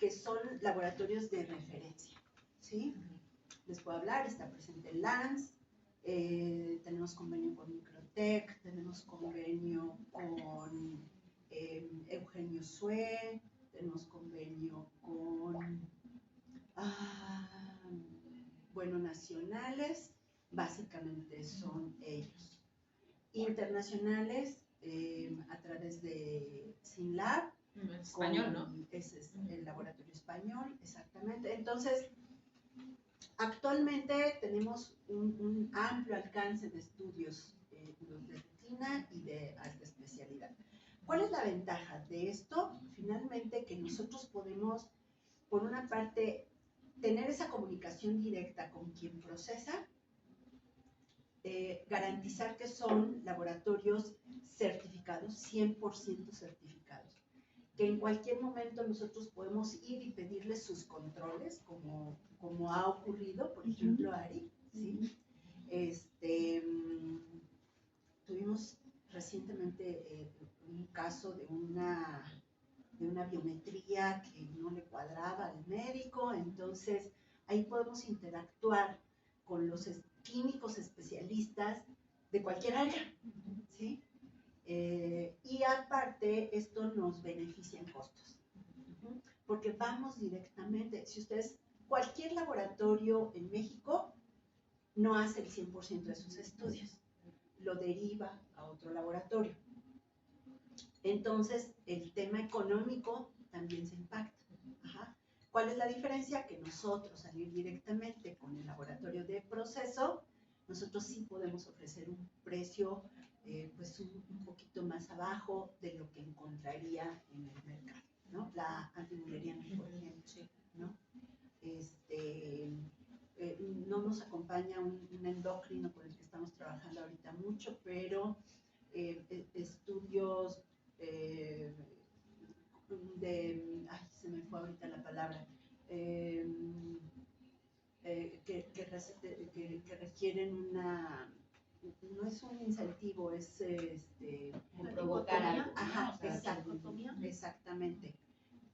que son laboratorios de referencia, ¿sí? Les puedo hablar, está presente el LANS, tenemos convenio con Microtech, tenemos convenio con Eugenio Sue, tenemos convenio con, bueno, nacionales, básicamente son ellos. Internacionales, a través de SynLab. Español, ¿no? Ese es el laboratorio español, exactamente. Entonces, actualmente tenemos un amplio alcance de estudios de rutina y de alta especialidad. ¿Cuál es la ventaja de esto? Finalmente, que nosotros podemos, por una parte, tener esa comunicación directa con quien procesa, garantizar que son laboratorios certificados, 100% certificados, que en cualquier momento nosotros podemos ir y pedirles sus controles, como ha ocurrido, por ejemplo, Ari, ¿sí? Tuvimos recientemente un caso de una biometría que no le cuadraba al médico, entonces ahí podemos interactuar con los químicos especialistas de cualquier área, ¿sí? Y aparte, esto nos beneficia en costos, porque vamos directamente, si ustedes, cualquier laboratorio en México no hace el 100% de sus estudios, lo deriva a otro laboratorio. Entonces, el tema económico también se impacta. Ajá. ¿Cuál es la diferencia? Que nosotros, al ir directamente con el laboratorio de proceso, nosotros sí podemos ofrecer un precio pues un poquito más abajo de lo que encontraría en el mercado, ¿no? La antimuleriana, por ejemplo, ¿no? No nos acompaña un endocrino con el que estamos trabajando ahorita mucho, pero estudios se me fue ahorita la palabra, que requieren no es un incentivo, es provocar algo. Ajá, exactamente.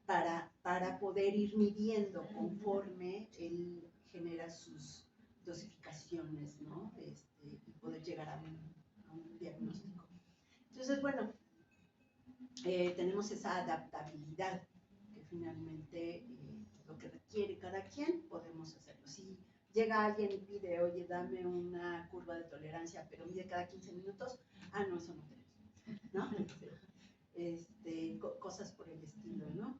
Para poder ir midiendo conforme él genera sus dosificaciones, ¿no? Y poder llegar a un diagnóstico. Entonces, bueno, tenemos esa adaptabilidad que finalmente lo que requiere cada quien podemos hacerlo. Si llega alguien y pide, oye, dame una curva de tolerancia, pero mide cada 15 minutos, no, eso no tenemos, ¿no? Cosas por el estilo, ¿no?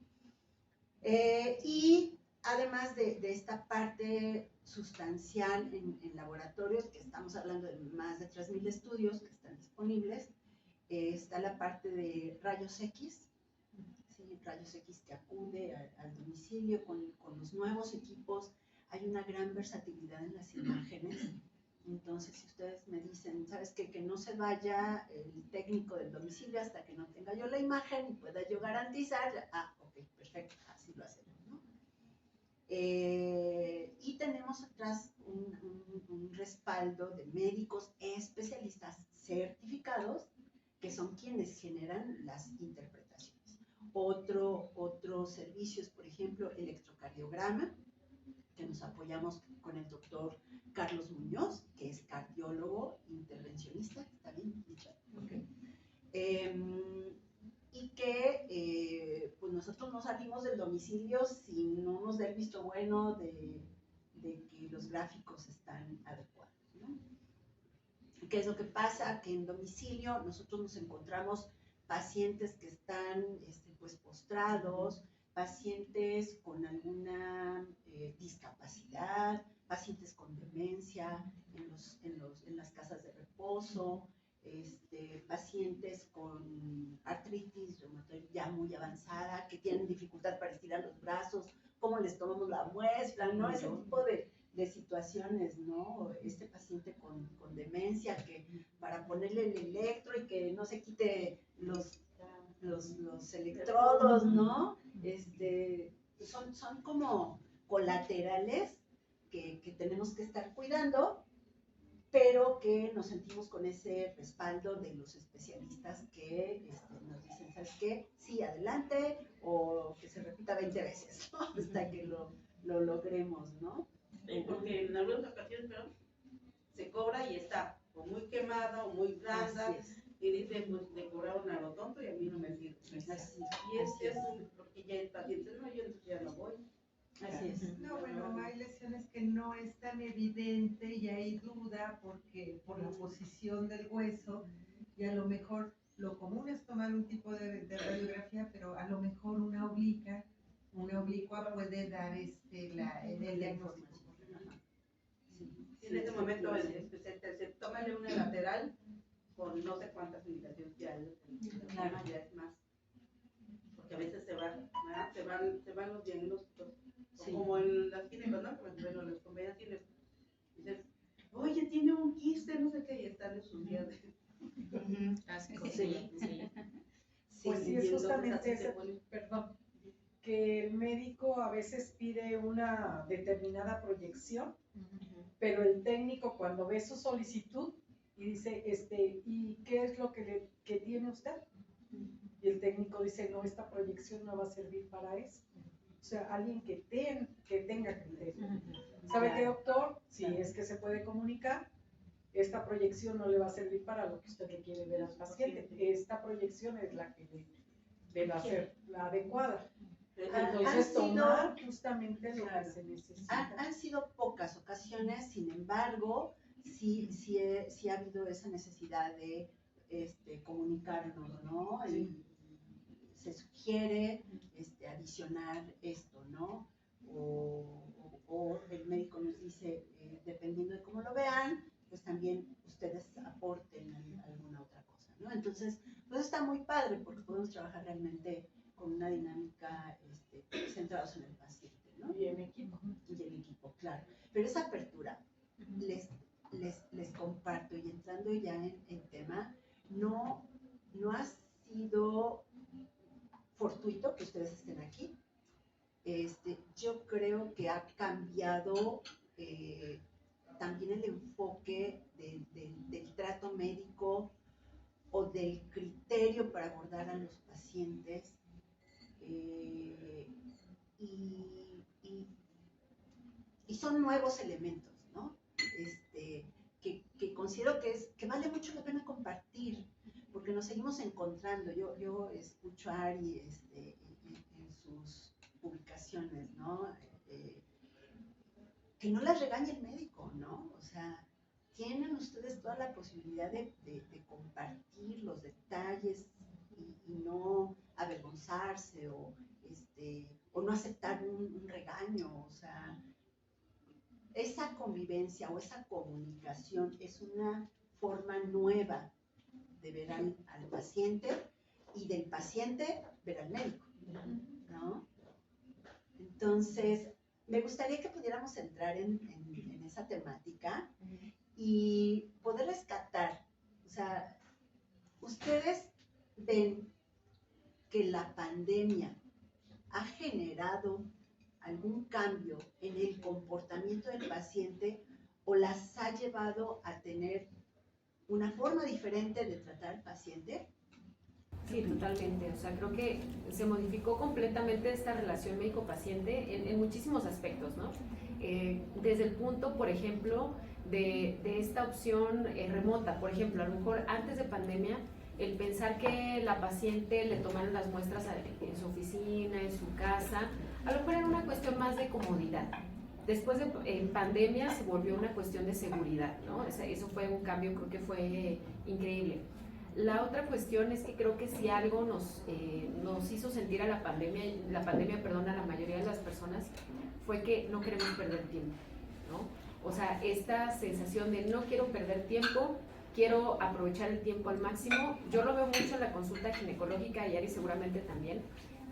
Y además de esta parte sustancial en laboratorios, que estamos hablando de más de 3.000 estudios que están disponibles, está la parte de rayos X, ¿sí? Rayos X que acude al domicilio con los nuevos equipos. Hay una gran versatilidad en las imágenes. Entonces, si ustedes me dicen, ¿sabes qué? Que no se vaya el técnico del domicilio hasta que no tenga yo la imagen y pueda yo garantizar, ok, perfecto, así lo hacemos, ¿no? Y tenemos atrás un respaldo de médicos especialistas certificados que son quienes generan las interpretaciones. Otros servicios, por ejemplo, electrocardiograma, que nos apoyamos con el doctor Carlos Muñoz, que es cardiólogo intervencionista, ¿está bien dicho? Okay. Y que pues nosotros no salimos del domicilio si no nos da el visto bueno de que los gráficos están adecuados, ¿no? ¿Qué es lo que pasa? Que en domicilio nosotros nos encontramos pacientes que están pues postrados, pacientes con alguna discapacidad, pacientes con demencia en las casas de reposo, pacientes con artritis reumatoide ya muy avanzada, que tienen dificultad para estirar los brazos, cómo les tomamos la muestra, ¿no? Ese tipo de situaciones, ¿no? Este paciente con demencia, que para ponerle el electro y que no se quite los electrodos, ¿no? Son como colaterales que tenemos que estar cuidando pero que nos sentimos con ese respaldo de los especialistas que nos dicen, ¿sabes qué? Sí, adelante, o que se repita 20 veces, ¿no? Hasta que lo logremos, ¿no? Porque en algunas ocasiones, pero se cobra y está o muy quemada o muy blanda, y dice, pues le cobraron a lo tonto y a mí no me sirve. Así, Y es porque ya el paciente no, yo entonces ya no voy. Así es. No, bueno, hay lesiones que no es tan evidente y hay duda porque por la posición del hueso y a lo mejor lo común es tomar un tipo de radiografía, pero a lo mejor una oblicua puede dar el diagnóstico. En ese momento se tómale una lateral con no sé cuántas indicaciones ya es más. Porque a veces se van los diagnósticos. Sí. Como en las químicas, ¿no? Bueno, los convenios tienen. Dices, oye, tiene un quiste, no sé qué, y están en sus días de. Pues sí, es justamente eso, perdón, que el médico a veces pide una determinada proyección, pero el técnico cuando ve su solicitud y dice, ¿y qué es lo que tiene usted? Y el técnico dice, no, esta proyección no va a servir para eso. O sea, alguien que tenga criterio. ¿Sabe qué, doctor? Si es que se puede comunicar, esta proyección no le va a servir para lo que usted le quiere ver al paciente. Esta proyección es la que debe ser la adecuada. Entonces, tomar justamente lo que se necesita. Han sido pocas ocasiones, sin embargo, sí ha habido esa necesidad de comunicarnos, ¿no? Sí. Se sugiere adicionar esto, ¿no? O el médico nos dice, dependiendo de cómo lo vean, pues también ustedes aporten alguna otra cosa, ¿no? Entonces, pues está muy padre porque podemos trabajar realmente con una dinámica centrados en el paciente, ¿no? Y en equipo. Y en equipo, claro. Pero esa apertura, les comparto, y entrando ya en tema, no ha sido fortuito que ustedes estén aquí. Yo creo que ha cambiado también el enfoque del trato médico o del criterio para abordar a los pacientes y son nuevos elementos, ¿no? Que considero que vale mucho la pena compartir, porque nos seguimos encontrando. Yo escucho a Ari en sus publicaciones, ¿no? Que no las regañe el médico, ¿no? O sea, tienen ustedes toda la posibilidad de compartir los detalles y no avergonzarse o no aceptar un regaño. O sea, esa convivencia o esa comunicación es una forma nueva de ver al paciente y del paciente ver al médico, ¿no? Entonces, me gustaría que pudiéramos entrar en esa temática y poder rescatar, o sea, ustedes ven que la pandemia ha generado algún cambio en el comportamiento del paciente o las ha llevado a tener una forma diferente de tratar al paciente. Sí, totalmente. O sea, creo que se modificó completamente esta relación médico-paciente en muchísimos aspectos, ¿no? Desde el punto, por ejemplo, de esta opción remota. Por ejemplo, a lo mejor antes de pandemia, el pensar que la paciente le tomaran las muestras en su oficina, en su casa, a lo mejor era una cuestión más de comodidad. Después en pandemia se volvió una cuestión de seguridad, ¿no? Eso fue un cambio, creo que fue increíble. La otra cuestión es que creo que si algo nos hizo sentir a la pandemia, a la mayoría de las personas, fue que no queremos perder tiempo, ¿no? O sea, esta sensación de no quiero perder tiempo, quiero aprovechar el tiempo al máximo. Yo lo veo mucho en la consulta ginecológica y Ari seguramente también.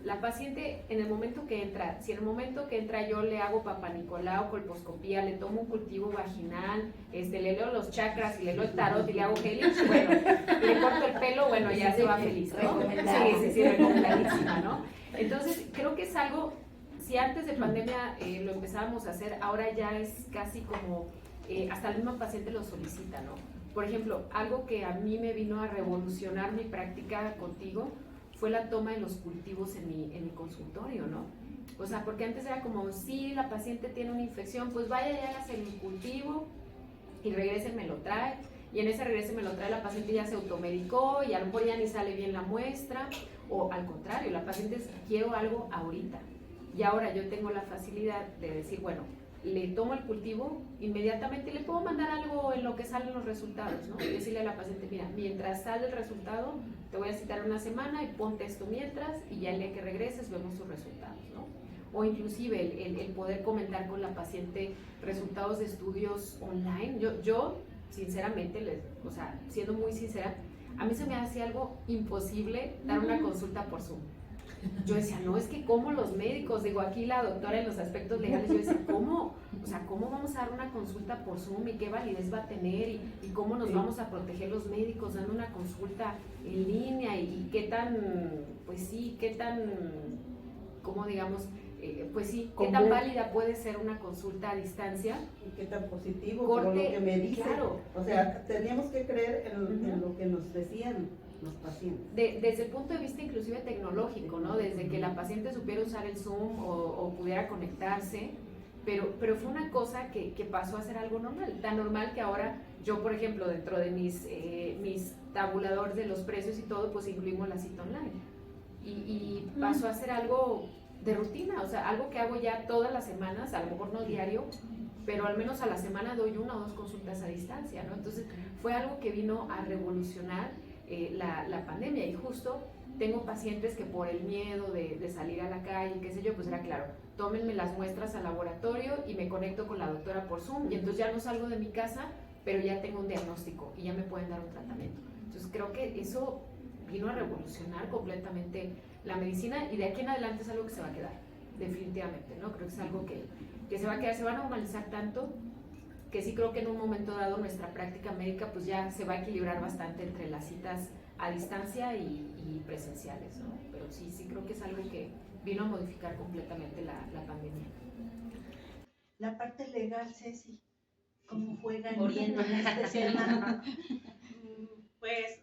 La paciente, en el momento que entra, si en el momento que entra yo le hago papanicolau, colposcopía, le tomo un cultivo vaginal, le leo los chakras y le leo el tarot y le hago Helix, bueno, y le corto el pelo, bueno, ya se va feliz, ¿no? Sí, recomendadísima, ¿no? Entonces, creo que es algo, si antes de pandemia lo empezábamos a hacer, ahora ya es casi como hasta el mismo paciente lo solicita, ¿no? Por ejemplo, algo que a mí me vino a revolucionar mi práctica contigo fue la toma de los cultivos en mi consultorio, ¿no? O sea, porque antes era como, si la paciente tiene una infección, pues vaya y hágase el cultivo y regrese, me lo trae. Y en ese regrese me lo trae, la paciente ya se automedicó y a lo mejor ya ni sale bien la muestra. O al contrario, la paciente es, quiero algo ahorita. Y ahora yo tengo la facilidad de decir, bueno, le tomo el cultivo, inmediatamente le puedo mandar algo en lo que salen los resultados, ¿no? Decirle a la paciente, mira, mientras sale el resultado, te voy a citar una semana y ponte esto mientras y ya el día que regreses vemos tus resultados, ¿no? O inclusive el poder comentar con la paciente resultados de estudios online. Yo sinceramente, o sea, siendo muy sincera, a mí se me hacía algo imposible dar una consulta por Zoom. Yo decía, no, es que como los médicos, digo, aquí la doctora en los aspectos legales, yo decía, ¿cómo? O sea, ¿cómo vamos a dar una consulta por Zoom y qué validez va a tener y cómo nos vamos a proteger los médicos dando una consulta en línea y qué tan, pues sí, qué tan, ¿cómo digamos? Pues sí, qué tan válida puede ser una consulta a distancia. Y qué tan positivo, Corte, como lo que me dice. Claro. O sea, teníamos que creer en lo que nos decían los pacientes. Desde el punto de vista inclusive tecnológico, ¿no? Desde que la paciente supiera usar el Zoom o pudiera conectarse, pero fue una cosa que pasó a ser algo normal, tan normal que ahora yo, por ejemplo, dentro de mis tabuladores de los precios y todo, pues incluimos la cita online. Y pasó a ser algo de rutina, o sea, algo que hago ya todas las semanas, a lo mejor no diario, pero al menos a la semana doy 1 o 2 consultas a distancia, ¿no? Entonces fue algo que vino a revolucionar la pandemia, y justo tengo pacientes que por el miedo de salir a la calle, qué sé yo, pues era claro, tómenme las muestras al laboratorio y me conecto con la doctora por Zoom, y entonces ya no salgo de mi casa, pero ya tengo un diagnóstico y ya me pueden dar un tratamiento. Entonces creo que eso vino a revolucionar completamente la medicina, y de aquí en adelante es algo que se va a quedar, definitivamente, ¿no? Creo que es algo que se va a quedar, se va a normalizar tanto que sí creo que en un momento dado nuestra práctica médica pues ya se va a equilibrar bastante entre las citas a distancia y presenciales, ¿no? Pero sí creo que es algo que vino a modificar completamente la pandemia. La parte legal, Ceci, ¿cómo juega en este tema? Pues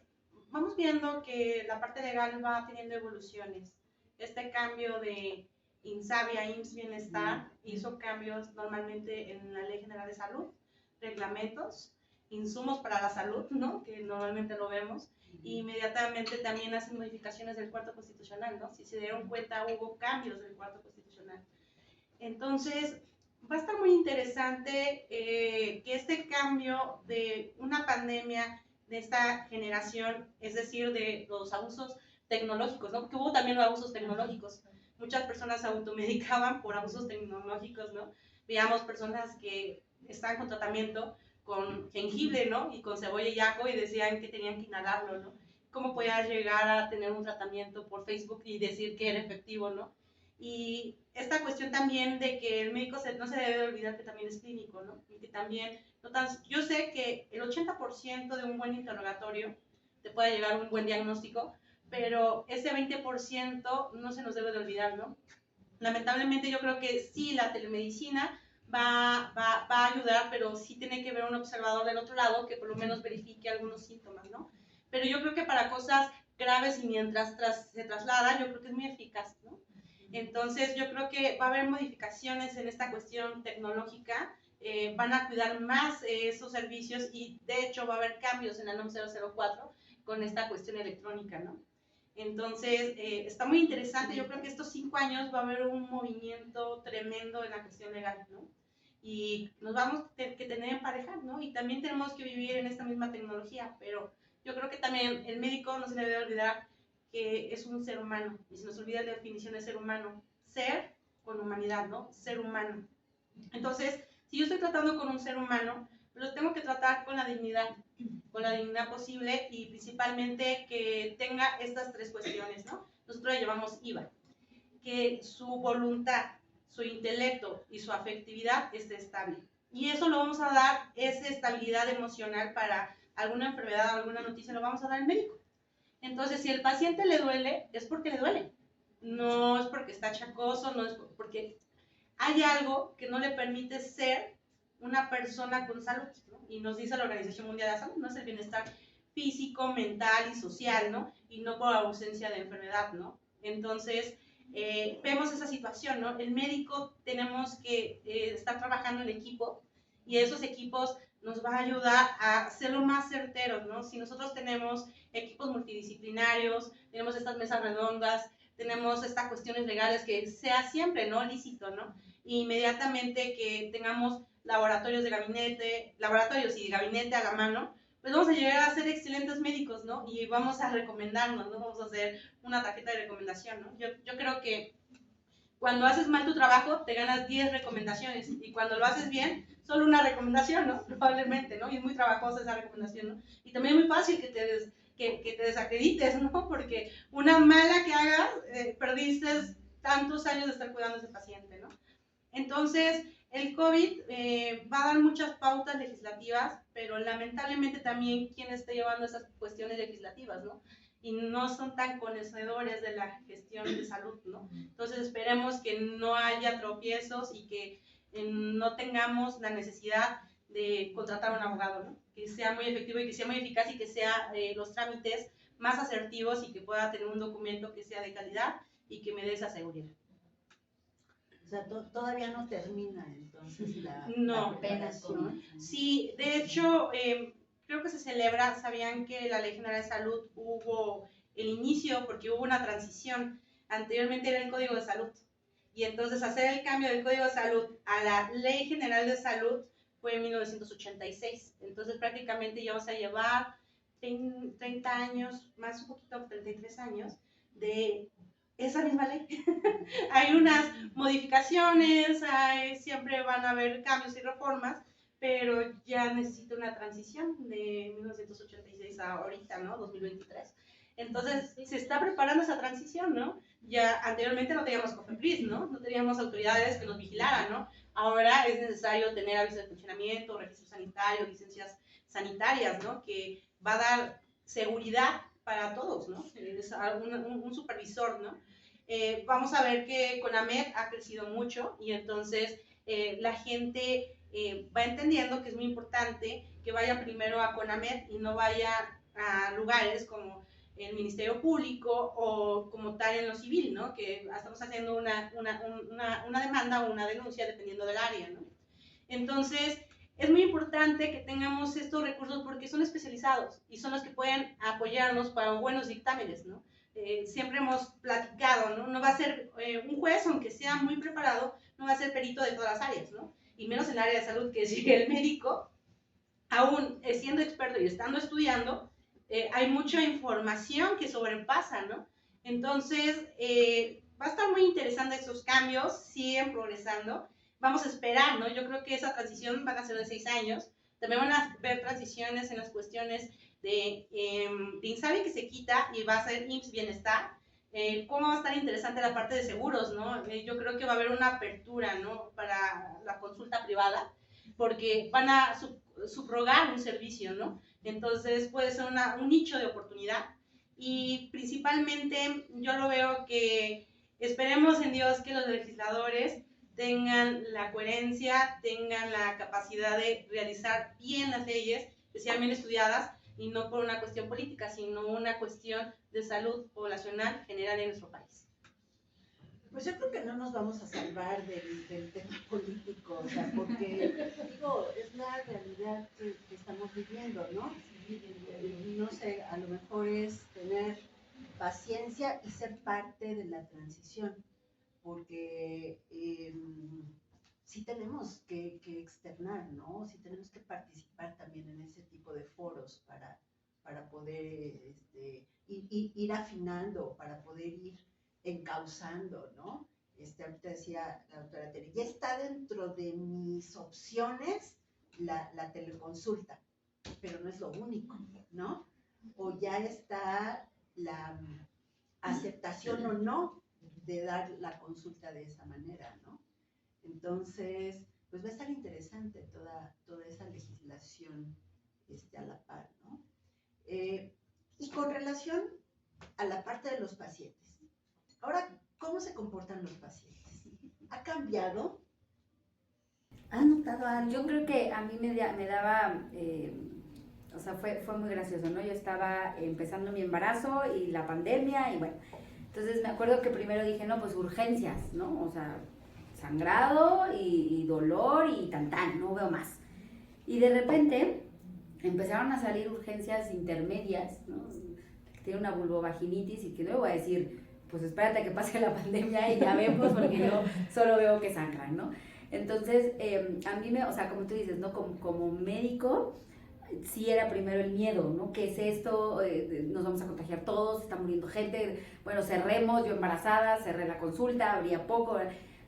vamos viendo que la parte legal va teniendo evoluciones. Este cambio de INSABI a IMSS Bienestar hizo cambios normalmente en la Ley General de Salud, reglamentos, insumos para la salud, ¿no? Que normalmente lo vemos, y inmediatamente también hacen modificaciones del cuarto constitucional, ¿no? Si se dieron cuenta, hubo cambios del cuarto constitucional. Entonces, va a estar muy interesante que este cambio de una pandemia de esta generación, es decir, de los abusos tecnológicos, ¿no? Porque hubo también los abusos tecnológicos. Muchas personas se automedicaban por abusos tecnológicos, ¿no? Veíamos personas que estaban con tratamiento con jengibre, ¿no? Y con cebolla y ajo, y decían que tenían que inhalarlo, ¿no? ¿Cómo podía llegar a tener un tratamiento por Facebook y decir que era efectivo, ¿no? Y esta cuestión también de que el médico no se debe olvidar que también es clínico, ¿no? Y que también, yo sé que el 80% de un buen interrogatorio te puede llegar a un buen diagnóstico, pero ese 20% no se nos debe de olvidar, ¿no? Lamentablemente yo creo que sí, la telemedicina va a ayudar, pero sí tiene que haber un observador del otro lado que por lo menos verifique algunos síntomas, ¿no? Pero yo creo que para cosas graves y mientras se traslada, yo creo que es muy eficaz, ¿no? Entonces yo creo que va a haber modificaciones en esta cuestión tecnológica, van a cuidar más esos servicios, y de hecho va a haber cambios en la NOM 004 con esta cuestión electrónica, ¿no? Entonces, está muy interesante. Yo creo que estos 5 años va a haber un movimiento tremendo en la cuestión legal, ¿no? Y nos vamos que tener en pareja, ¿no? Y también tenemos que vivir en esta misma tecnología, pero yo creo que también el médico no se le debe olvidar que es un ser humano, y se nos olvida la definición de ser humano, ser con humanidad, ¿no? Ser humano. Entonces, si yo estoy tratando con un ser humano, lo tengo que tratar con la dignidad posible, y principalmente que tenga estas 3 cuestiones, ¿no? Nosotros le llamamos IVA, que su voluntad, su intelecto y su afectividad esté estable. Y eso lo vamos a dar, esa estabilidad emocional para alguna enfermedad, alguna noticia, lo vamos a dar al médico. Entonces, si el paciente le duele, es porque le duele. No es porque está chacoso, no es porque hay algo que no le permite ser una persona con salud, ¿no? Y nos dice la Organización Mundial de la Salud, ¿no? Es el bienestar físico, mental y social, ¿no? Y no por ausencia de enfermedad, ¿no? Entonces, vemos esa situación, ¿no? El médico tenemos que estar trabajando en equipo y esos equipos nos va a ayudar a hacerlo más certeros, ¿no? Si nosotros tenemos equipos multidisciplinarios, tenemos estas mesas redondas, tenemos estas cuestiones legales que sea siempre, ¿no? Lícito, ¿no? Inmediatamente que tengamos laboratorios y de gabinete a la mano, pues vamos a llegar a ser excelentes médicos, ¿no? Y vamos a recomendarnos, ¿no? Vamos a hacer una tarjeta de recomendación, ¿no? Yo creo que cuando haces mal tu trabajo, te ganas 10 recomendaciones, y cuando lo haces bien, solo una recomendación, ¿no? Probablemente, ¿no? Y es muy trabajosa esa recomendación, ¿no? Y también es muy fácil que te desacredites, ¿no? Porque una mala que hagas, perdiste tantos años de estar cuidando a ese paciente, ¿no? Entonces, el COVID va a dar muchas pautas legislativas, pero lamentablemente también quién está llevando esas cuestiones legislativas, ¿no? Y no son tan conocedores de la gestión de salud, ¿no? Entonces, esperemos que no haya tropiezos y que no tengamos la necesidad de contratar a un abogado, ¿no? Que sea muy efectivo y que sea muy eficaz y que sea los trámites más asertivos y que pueda tener un documento que sea de calidad y que me dé esa seguridad. O sea, todavía no termina entonces la preparación. Sí, de hecho, creo que se celebra, sabían que la Ley General de Salud hubo el inicio porque hubo una transición. Anteriormente era el Código de Salud. Y entonces hacer el cambio del Código de Salud a la Ley General de Salud fue en 1986. Entonces prácticamente ya vamos a llevar 30 años, más un poquito, 33 años, de esa misma ley. Hay unas modificaciones, siempre van a haber cambios y reformas, pero ya necesita una transición de 1986 a ahorita, ¿no? 2023. Entonces, se está preparando esa transición, ¿no? Ya anteriormente no teníamos COFEPRIS, ¿no? No teníamos autoridades que nos vigilaran, ¿no? Ahora es necesario tener aviso de funcionamiento, registro sanitario, licencias sanitarias, ¿no? Que va a dar seguridad para todos, ¿no? Es un supervisor, ¿no? Vamos a ver que CONAMED ha crecido mucho y entonces la gente va entendiendo que es muy importante que vaya primero a CONAMED y no vaya a lugares como el Ministerio Público o como tal en lo civil, ¿no? Que estamos haciendo una demanda o una denuncia dependiendo del área, ¿no? Entonces, es muy importante que tengamos estos recursos porque son especializados y son los que pueden apoyarnos para buenos dictámenes, ¿no? Siempre hemos platicado, ¿no? No va a ser un juez, aunque sea muy preparado, no va a ser perito de todas las áreas, ¿no? Y menos en el área de salud, que si el médico, aún siendo experto y estando estudiando, hay mucha información que sobrepasa, ¿no? Entonces, va a estar muy interesante estos cambios, siguen progresando. Vamos a esperar, ¿no? Yo creo que esa transición van a ser de 6 años. También van a haber transiciones en las cuestiones de INSABI que se quita y va a ser IMSS Bienestar. ¿Cómo va a estar interesante la parte de seguros, ¿no? Yo creo que va a haber una apertura, ¿no? Para la consulta privada, porque van a subrogar un servicio, ¿no? Entonces puede ser un nicho de oportunidad y principalmente yo lo veo que esperemos en Dios que los legisladores tengan la coherencia, tengan la capacidad de realizar bien las leyes, que sean bien estudiadas y no por una cuestión política, sino una cuestión de salud poblacional general en nuestro país. Pues yo creo que no nos vamos a salvar del tema político, o sea, porque, digo, es la realidad que estamos viviendo, ¿no? No sé, a lo mejor es tener paciencia y ser parte de la transición, porque sí tenemos que externar, ¿no? Sí tenemos que participar también en ese tipo de foros para poder ir afinando, para poder ir encauzando, ¿no? Ahorita decía la doctora Tere, ya está dentro de mis opciones la teleconsulta, pero no es lo único, ¿no? O ya está la aceptación o no de dar la consulta de esa manera, ¿no? Entonces, pues va a estar interesante toda esa legislación a la par, ¿no? Y con relación a la parte de los pacientes. Ahora, ¿cómo se comportan los pacientes? ¿Ha cambiado ¿Has notado algo? Yo creo que a mí me daba, o sea, fue muy gracioso, ¿no? Yo estaba empezando mi embarazo y la pandemia y bueno, entonces me acuerdo que primero dije, no, pues urgencias, ¿no? O sea, sangrado y dolor y tan, no veo más. Y de repente empezaron a salir urgencias intermedias, ¿no? Tiene una vulvovaginitis y que luego voy a decir, pues espérate a que pase la pandemia y ya vemos, porque yo solo veo que sangran, ¿no? Entonces, a mí o sea, como tú dices, ¿no? Como médico, sí era primero el miedo, ¿no? ¿Qué es esto? Nos vamos a contagiar todos, está muriendo gente, bueno, cerremos, yo embarazada, cerré la consulta, habría poco,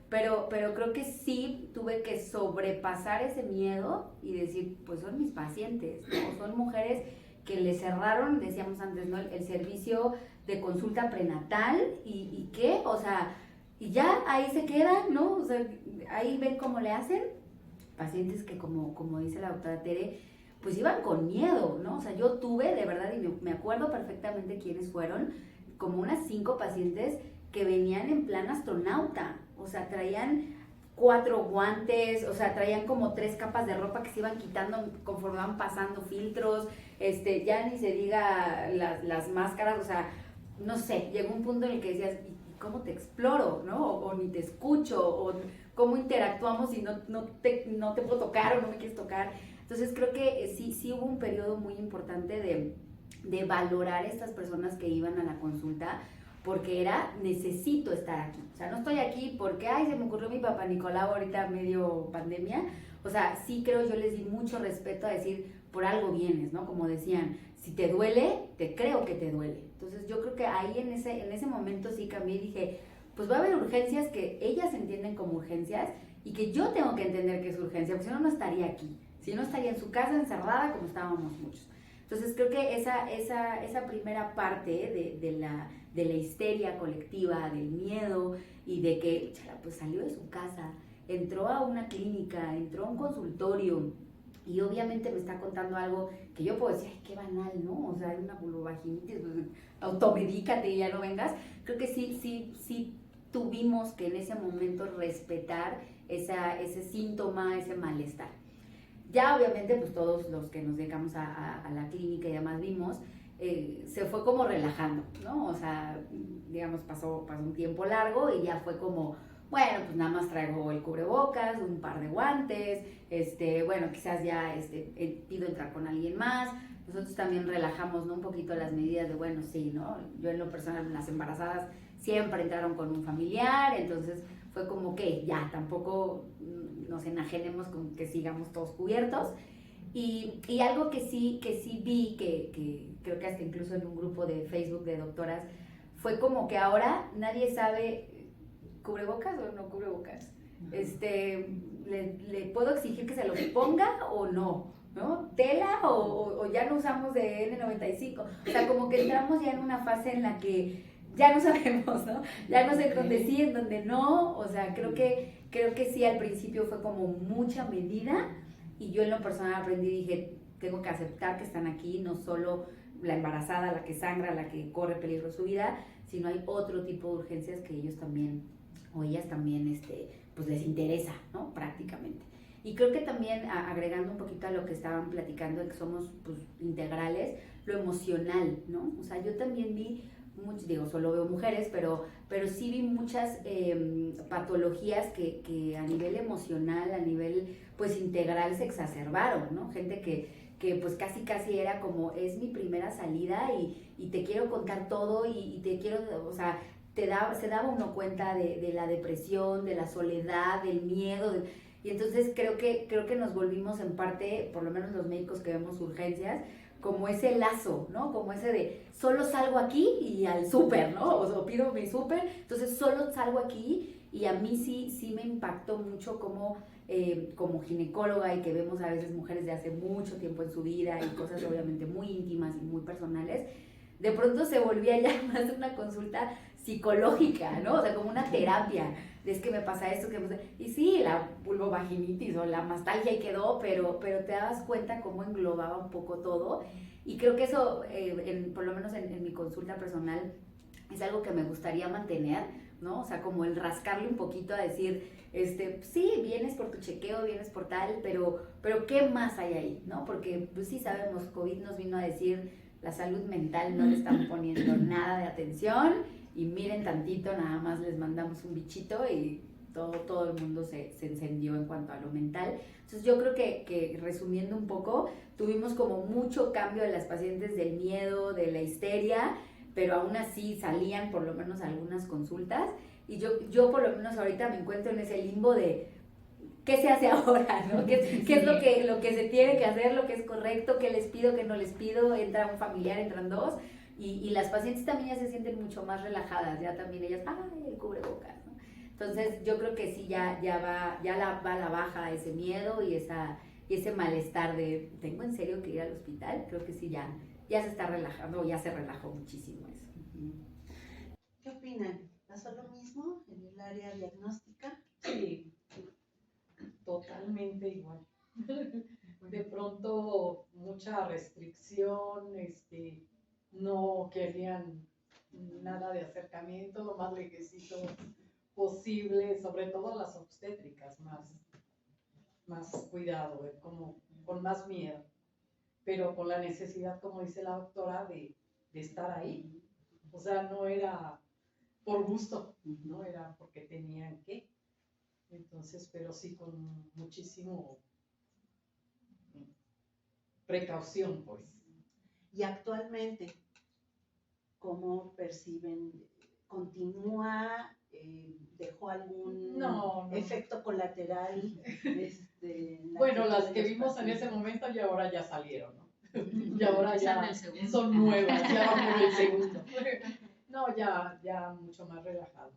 pero creo que sí tuve que sobrepasar ese miedo y decir, pues son mis pacientes, ¿no? Son mujeres que le cerraron, decíamos antes, ¿no? El servicio de consulta prenatal y ¿qué? O sea, y ya ahí se quedan, ¿no? O sea, ahí ven cómo le hacen. Pacientes que como dice la doctora Tere, pues iban con miedo, ¿no? O sea, yo tuve, de verdad, y me acuerdo perfectamente quiénes fueron, como unas 5 pacientes que venían en plan astronauta, o sea, traían 4 guantes, o sea, traían como 3 capas de ropa que se iban quitando conforme van pasando filtros, ya ni se diga las máscaras, o sea, no sé, llegó un punto en el que decías, ¿y cómo te exploro, no? O ni te escucho, o cómo interactuamos si no te puedo tocar o no me quieres tocar. Entonces creo que sí hubo un periodo muy importante de valorar a estas personas que iban a la consulta, porque era, necesito estar aquí. O sea, no estoy aquí porque, ay, se me ocurrió mi papá Nicolau ahorita medio pandemia. O sea, sí creo, yo les di mucho respeto a decir, por algo vienes, ¿no? Como decían, si te duele, te creo que te duele. Entonces yo creo que ahí en ese momento sí cambié y dije, pues va a haber urgencias que ellas entienden como urgencias y que yo tengo que entender que es urgencia, porque si no estaría aquí. Si no, estaría en su casa encerrada como estábamos muchos. Entonces creo que esa primera parte de la histeria colectiva, del miedo y de que pues salió de su casa, entró a una clínica, entró a un consultorio y obviamente me está contando algo que yo puedo decir, ay, qué banal, ¿no? O sea, hay una vulvovaginitis, pues, automedícate y ya no vengas. Creo que sí tuvimos que en ese momento respetar ese síntoma, ese malestar. Ya obviamente pues todos los que nos dedicamos a la clínica y demás vimos, se fue como relajando, ¿no? O sea, digamos pasó un tiempo largo y ya fue como, bueno, pues nada más traigo el cubrebocas, un par de guantes, bueno, quizás ya pido entrar con alguien más. Nosotros también relajamos, ¿no? Un poquito las medidas de, bueno, sí, ¿no? Yo en lo personal, las embarazadas siempre entraron con un familiar, entonces fue como que ya, tampoco nos enajenemos con que sigamos todos cubiertos. Y algo que sí vi, que creo que hasta incluso en un grupo de Facebook de doctoras, fue como que ahora nadie sabe, ¿cubrebocas o no cubrebocas? ¿Le puedo exigir que se lo ponga o no? ¿No? ¿Tela o ya no usamos de N95? O sea, como que entramos ya en una fase en la que ya no sabemos, ¿no? Ya no sé dónde sí, en dónde no. O sea, creo que sí, al principio fue como mucha medida y yo en lo personal aprendí y dije, tengo que aceptar que están aquí, no solo la embarazada, la que sangra, la que corre peligro su vida, sino hay otro tipo de urgencias que ellos también, o ellas también, pues les interesa, ¿no? Prácticamente. Y creo que también, agregando un poquito a lo que estaban platicando, de que somos pues, integrales, lo emocional, ¿no? O sea, yo también vi solo veo mujeres, pero sí vi muchas patologías que a nivel emocional, a nivel pues integral se exacerbaron, ¿no? Gente que pues casi era como, es mi primera salida y te quiero contar todo y te quiero, o sea, se daba uno cuenta de la depresión, de la soledad, del miedo, y entonces creo que nos volvimos en parte, por lo menos los médicos que vemos urgencias, como ese lazo, ¿no? Como ese de, solo salgo aquí y al súper, ¿no? O pido mi súper, entonces solo salgo aquí y a mí sí me impactó mucho como ginecóloga y que vemos a veces mujeres de hace mucho tiempo en su vida y cosas obviamente muy íntimas y muy personales, de pronto se volvía ya más una consulta psicológica, ¿no? O sea, como una terapia. Es que me pasa esto, y sí, la vulvovaginitis o la mastalgia y quedó, pero te dabas cuenta cómo englobaba un poco todo. Y creo que eso, por lo menos en mi consulta personal, es algo que me gustaría mantener, ¿no? O sea, como el rascarle un poquito a decir, sí, vienes por tu chequeo, vienes por tal, pero ¿qué más hay ahí, no? Porque, pues sí sabemos, COVID nos vino a decir, la salud mental no le están poniendo nada de atención, y miren tantito, nada más les mandamos un bichito y todo el mundo se encendió en cuanto a lo mental. Entonces yo creo que resumiendo un poco, tuvimos como mucho cambio de las pacientes del miedo, de la histeria, pero aún así salían por lo menos algunas consultas, y yo por lo menos ahorita me encuentro en ese limbo de qué se hace ahora, ¿no? ¿Qué es lo que se tiene que hacer, lo que es correcto, qué les pido, qué no les pido? Entra un familiar, entran dos, y las pacientes también ya se sienten mucho más relajadas, ya también ellas, el cubrebocas, ¿no? Entonces yo creo que sí va a la baja ese miedo y ese malestar de, ¿tengo en serio que ir al hospital? Creo que sí ya se está relajando, ya se relajó muchísimo eso. ¿Qué opinan? ¿Pasó lo mismo en el área diagnóstica? Sí, totalmente igual. De pronto mucha restricción, no querían nada de acercamiento, lo más lejecito posible, sobre todo las obstétricas, más cuidado, como con más miedo, pero con la necesidad, como dice la doctora, de estar ahí. O sea, no era por gusto, no era porque tenían que. Entonces, pero sí con muchísimo precaución, pues. Y actualmente, ¿cómo perciben? ¿Continúa? ¿Dejó algún No. efecto colateral? Bueno, las que vimos en ese momento y ahora ya salieron, ¿no? Y ahora ya son nuevas, ya van por el segundo. No, ya mucho más relajado,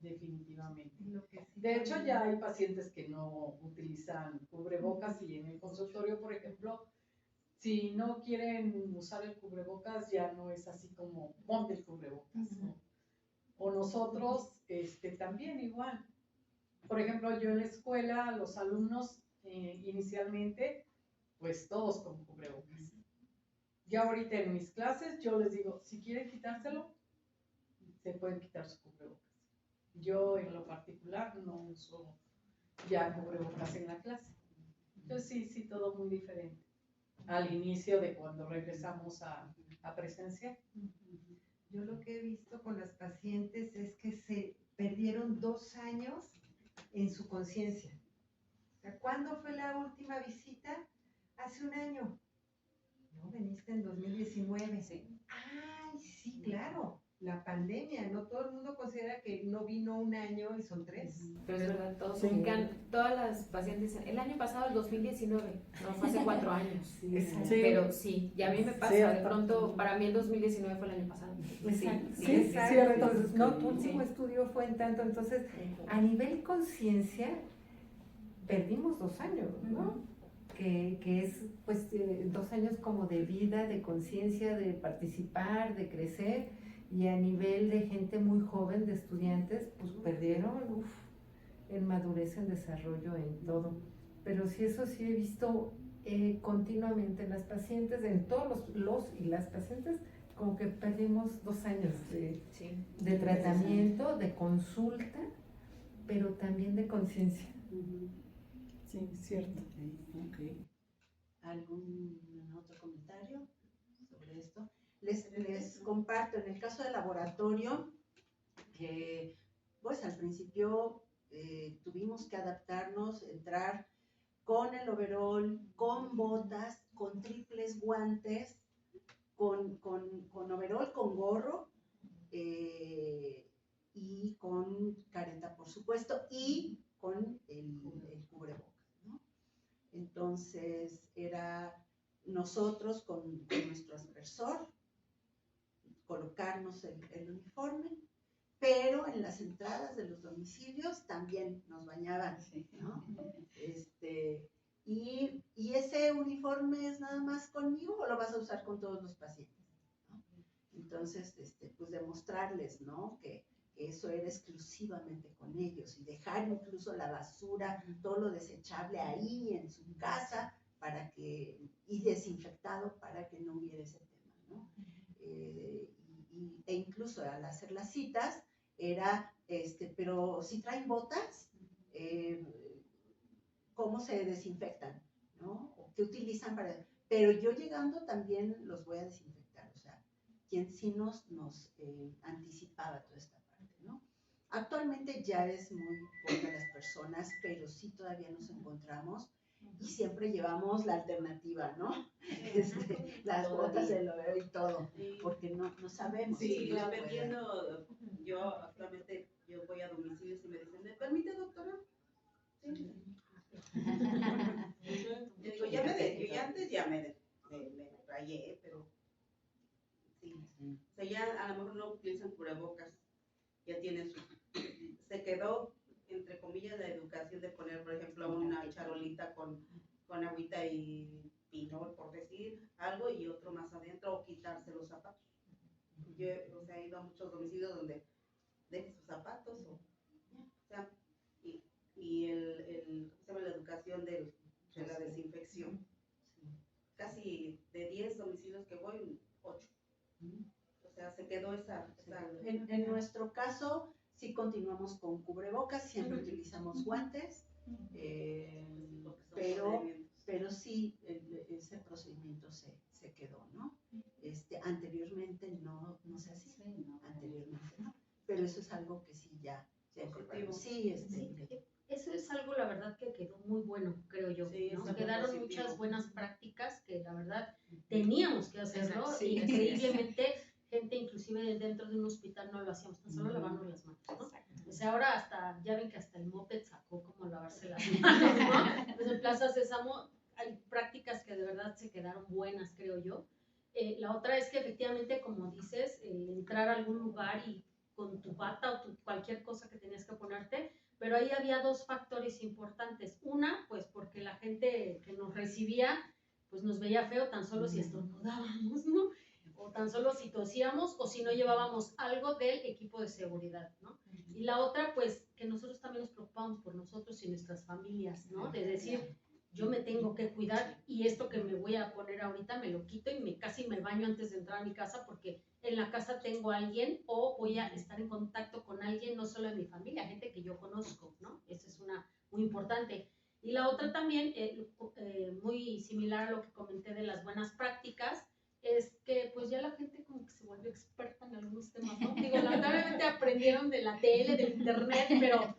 definitivamente. De hecho, ya hay pacientes que no utilizan cubrebocas, y en el consultorio, por ejemplo, si no quieren usar el cubrebocas, ya no es así como ponte el cubrebocas, ¿no? O nosotros también igual. Por ejemplo, yo en la escuela, los alumnos inicialmente, pues todos con cubrebocas. Ya ahorita en mis clases yo les digo, si quieren quitárselo, se pueden quitar su cubrebocas. Yo en lo particular no uso ya cubrebocas en la clase. Entonces sí, todo muy diferente al inicio de cuando regresamos a presencial. Yo lo que he visto con las pacientes es que se perdieron 2 años en su conciencia. O sea, ¿cuándo fue la última visita? Hace 1 año. No, veniste en 2019. Sí. Ay, sí, claro. La pandemia, no todo el mundo considera que no vino 1 año y son 3. Pero es verdad, todos ubican, todas las pacientes, el año pasado, el 2019, no fue hace 4 años. Sí. Pero sí, y a mí me pasa, de pronto, para mí el 2019 fue el año pasado. Exacto. Entonces, no, tu último estudio fue en tanto, entonces, a nivel conciencia, perdimos 2 años, ¿no? Que es, pues, 2 años como de vida, de conciencia, de participar, de crecer. Y a nivel de gente muy joven, de estudiantes, pues perdieron en madurez, en desarrollo, en todo. Pero sí, eso sí he visto continuamente en las pacientes, en todos los y las pacientes, como que perdimos 2 años de tratamiento, de consulta, pero también de conciencia. Sí, cierto. Okay. ¿Algún otro comentario sobre esto? Les comparto, en el caso del laboratorio, pues al principio tuvimos que adaptarnos, entrar con el overol, con botas, con triples guantes, con overol, con gorro y con careta, por supuesto, y con el cubrebocas, ¿no? Entonces era nosotros con nuestro aspersor, colocarnos el uniforme, pero en las entradas de los domicilios también nos bañaban, ¿no? Y ese uniforme es nada más conmigo, o lo vas a usar con todos los pacientes, ¿no? Entonces, pues demostrarles, ¿no? Que eso era exclusivamente con ellos, y dejar incluso la basura, todo lo desechable ahí en su casa, y desinfectado para que no hubiera ese tema, ¿no? E incluso al hacer las citas, era, pero si traen botas, ¿cómo se desinfectan? ¿No? ¿O qué utilizan para...? Pero yo llegando también los voy a desinfectar, o sea, quien sí nos anticipaba toda esta parte, ¿no? Actualmente ya es muy pocas las personas, pero sí todavía nos encontramos y siempre llevamos la alternativa, ¿no? Las botas de lo y todo, porque no sabemos. Sí, si nos dependiendo, yo actualmente yo voy a domicilios y me dicen, ¿me permite, doctora? Sí. Yo digo, yo antes ya me rayé, pero sí. O sea, ya a lo mejor no utilizan cubrebocas, ya tienen se quedó, entre comillas, la educación de poner, por ejemplo, una charolita con agüita y pinol, por decir algo, y otro más adentro, o quitarse los zapatos. Yo, o sea, he ido a muchos domicilios donde deje sus zapatos, o sea, y ¿cómo se llama? La educación de la desinfección. Casi de 10 domicilios que voy, 8. O sea, se quedó esa En nuestro caso, sí continuamos con cubrebocas, siempre utilizamos guantes, pero sí, ese procedimiento se quedó, ¿no? Anteriormente no se hacía, anteriormente no, pero eso es algo que sí ya incorporamos. Sí, eso es algo, la verdad, que quedó muy bueno, creo yo, sí, ¿no? Quedaron positivo. muchas buenas prácticas que, la verdad, teníamos que hacerlo, Sí, y increíblemente, gente inclusive dentro de un hospital no lo hacíamos, tan solo lavarnos las manos, ¿no? O sea, ahora hasta, ya ven que hasta el Moped sacó como lavarse las manos, ¿no? Entonces, en Plaza Sésamo hay prácticas que de verdad se quedaron buenas, creo yo. La otra es que efectivamente, como dices, entrar a algún lugar y con tu bata o cualquier cosa que tenías que ponerte, pero ahí había dos factores importantes. Una, pues porque la gente que nos recibía, pues nos veía feo tan solo si estornudábamos, ¿no? O tan solo si tosíamos o si no llevábamos algo del equipo de seguridad, ¿no? Y la otra, pues que nosotros también nos preocupamos por nosotros y nuestras familias, ¿no? De decir, yo me tengo que cuidar y esto que me voy a poner ahorita me lo quito y casi me baño antes de entrar a mi casa porque en la casa tengo a alguien o voy a estar en contacto con alguien, no solo de mi familia, gente que yo conozco, ¿no? Esa es una muy importante. Y la otra también, muy similar a lo que comenté de las buenas prácticas, es que pues ya la gente como que se vuelve experta en algunos temas, ¿no? Digo, lamentablemente aprendieron de la tele, del internet, pero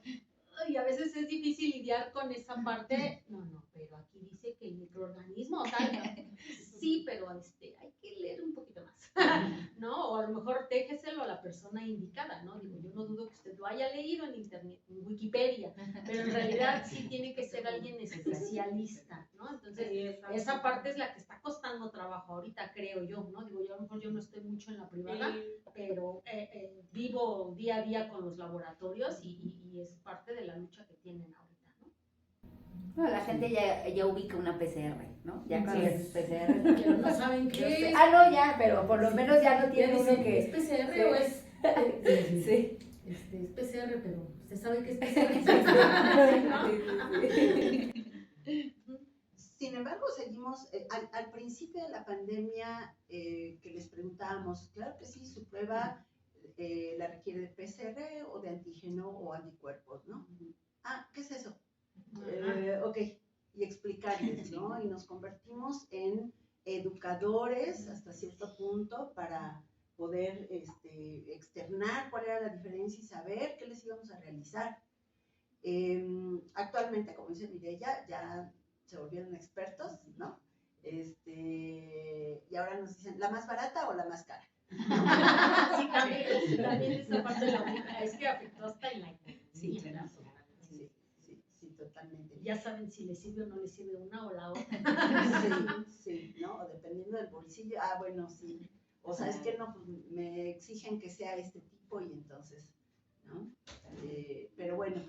y a veces es difícil lidiar con esa parte. No, pero aquí dice que el microorganismo, tal, sí, pero hay que leer un poquito más, ¿no? O a lo mejor déjeselo a la persona indicada, ¿no? Digo, yo no dudo que usted lo haya leído en internet, en Wikipedia, pero en realidad sí tiene que ser alguien especialista, ¿no? Entonces, esa parte es la que está costando trabajo ahorita, creo yo, ¿no? Digo, yo a lo mejor yo no estoy mucho en la privada, pero vivo día a día con los laboratorios y es parte de la lucha que tienen ahorita, ¿no? No, la gente ya ubica una PCR, ¿no? Ya cuando es PCR. Pero no saben qué es. No, ya, pero por lo menos ya no tiene uno que... ¿Es PCR o es...? Sí. Es PCR, pero ¿usted sabe qué es PCR? Sin embargo, seguimos, al principio de la pandemia, que les preguntábamos, claro que sí, su prueba la requiere de PCR o de antígeno o anticuerpos, ¿no? ¿Qué es eso? Ok, y explicarles, ¿no? Y nos convertimos en educadores hasta cierto punto para poder externar cuál era la diferencia y saber qué les íbamos a realizar. Actualmente, como dice Mireya, ya se volvieron expertos, ¿no? Y ahora nos dicen, ¿la más barata o la más cara? Sí, también esa parte de la es que afectó hasta en la economía. Sí, claro. Sí, totalmente. Ya saben si les sirve o no les sirve una o la otra. Sí, ¿no? O dependiendo del bolsillo, bueno, sí. O sea, es que no, pues me exigen que sea este tipo y entonces, ¿no? Pero bueno,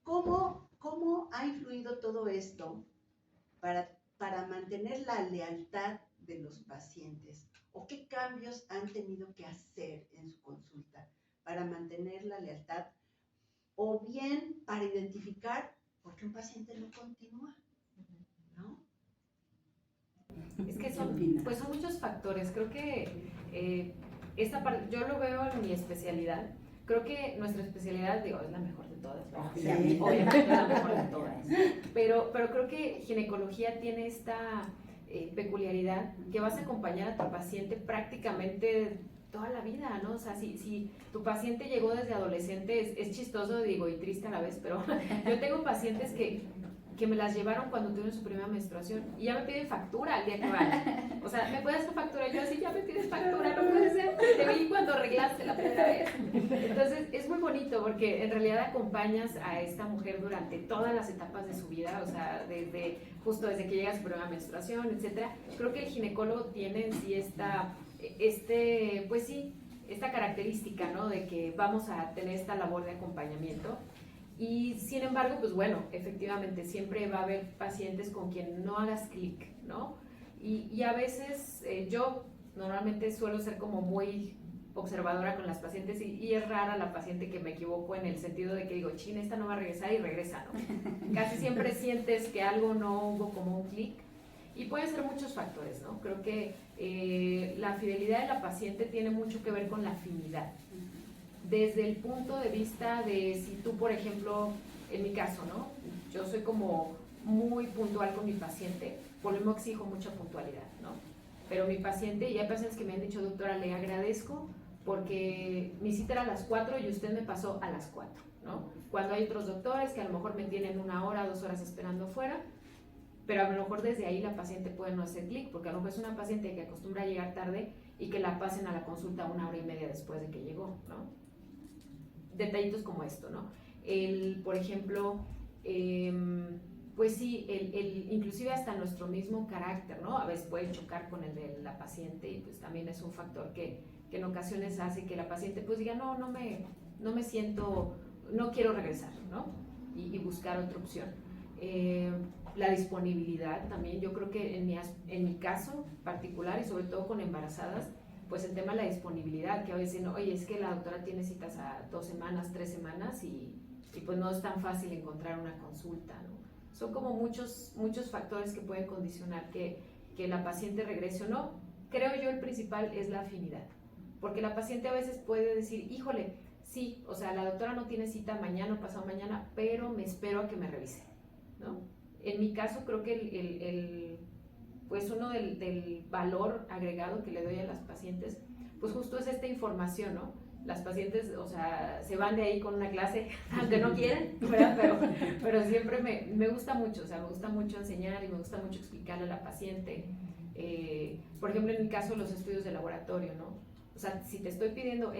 ¿cómo ha influido todo esto para mantener la lealtad de los pacientes? ¿O qué cambios han tenido que hacer en su consulta para mantener la lealtad? O bien para identificar por qué un paciente no continúa, ¿no? Es que son muchos factores. Creo que esta parte, yo lo veo en mi especialidad. Creo que nuestra especialidad, digo, es la mejor de todas, ¿verdad? Sí. Obviamente es la mejor de todas. Pero creo que ginecología tiene esta peculiaridad que vas a acompañar a tu paciente prácticamente toda la vida, ¿no? O sea, si tu paciente llegó desde adolescente, es chistoso, digo, y triste a la vez, pero yo tengo pacientes que me las llevaron cuando tuvieron su primera menstruación y ya me piden factura al día que van. O sea, ¿me puedes hacer factura? Yo así, ya me pides factura, no puede ser. Te vi cuando arreglaste la primera vez. Entonces, es muy bonito porque en realidad acompañas a esta mujer durante todas las etapas de su vida, o sea, justo desde que llega a su primera menstruación, etcétera. Creo que el ginecólogo tiene en sí esta característica, ¿no? De que vamos a tener esta labor de acompañamiento. Y sin embargo, pues bueno, efectivamente siempre va a haber pacientes con quien no hagas clic, ¿no? Y a veces yo normalmente suelo ser como muy observadora con las pacientes y es rara la paciente que me equivoco en el sentido de que digo, chin, esta no va a regresar y regresa, ¿no? Casi siempre sientes que algo no hubo como un clic y pueden ser muchos factores, ¿no? Creo que la fidelidad de la paciente tiene mucho que ver con la afinidad. Desde el punto de vista de si tú, por ejemplo, en mi caso, ¿no? Yo soy como muy puntual con mi paciente, por lo mismo exijo mucha puntualidad, ¿no? Pero mi paciente, y hay pacientes que me han dicho, doctora, le agradezco porque mi cita era a las 4 y usted me pasó a las 4, ¿no? Cuando hay otros doctores que a lo mejor me tienen 1 hora, 2 horas esperando fuera, pero a lo mejor desde ahí la paciente puede no hacer clic, porque a lo mejor es una paciente que acostumbra a llegar tarde y que la pasen a la consulta 1 hora y media después de que llegó, ¿no? Detallitos como esto, ¿no? Por ejemplo, pues sí, inclusive hasta nuestro mismo carácter, ¿no? A veces puede chocar con el de la paciente y pues también es un factor que en ocasiones hace que la paciente pues diga, no me siento, no quiero regresar, ¿no? Y buscar otra opción. La disponibilidad también, yo creo que en mi caso particular y sobre todo con embarazadas, pues el tema de la disponibilidad, que a veces, oye, es que la doctora tiene citas a 2 semanas, 3 semanas y pues no es tan fácil encontrar una consulta, ¿no? Son como muchos factores que pueden condicionar que la paciente regrese o no. Creo yo el principal es la afinidad, porque la paciente a veces puede decir, híjole, sí, o sea, la doctora no tiene cita mañana o pasado mañana, pero me espero a que me revise, ¿no? En mi caso creo que pues uno del valor agregado que le doy a las pacientes, pues justo es esta información, ¿no? Las pacientes, o sea, se van de ahí con una clase, aunque no quieren, ¿verdad? Pero siempre me gusta mucho, o sea, me gusta mucho enseñar y me gusta mucho explicarle a la paciente. Por ejemplo, en mi caso, los estudios de laboratorio, ¿no? O sea, si te estoy pidiendo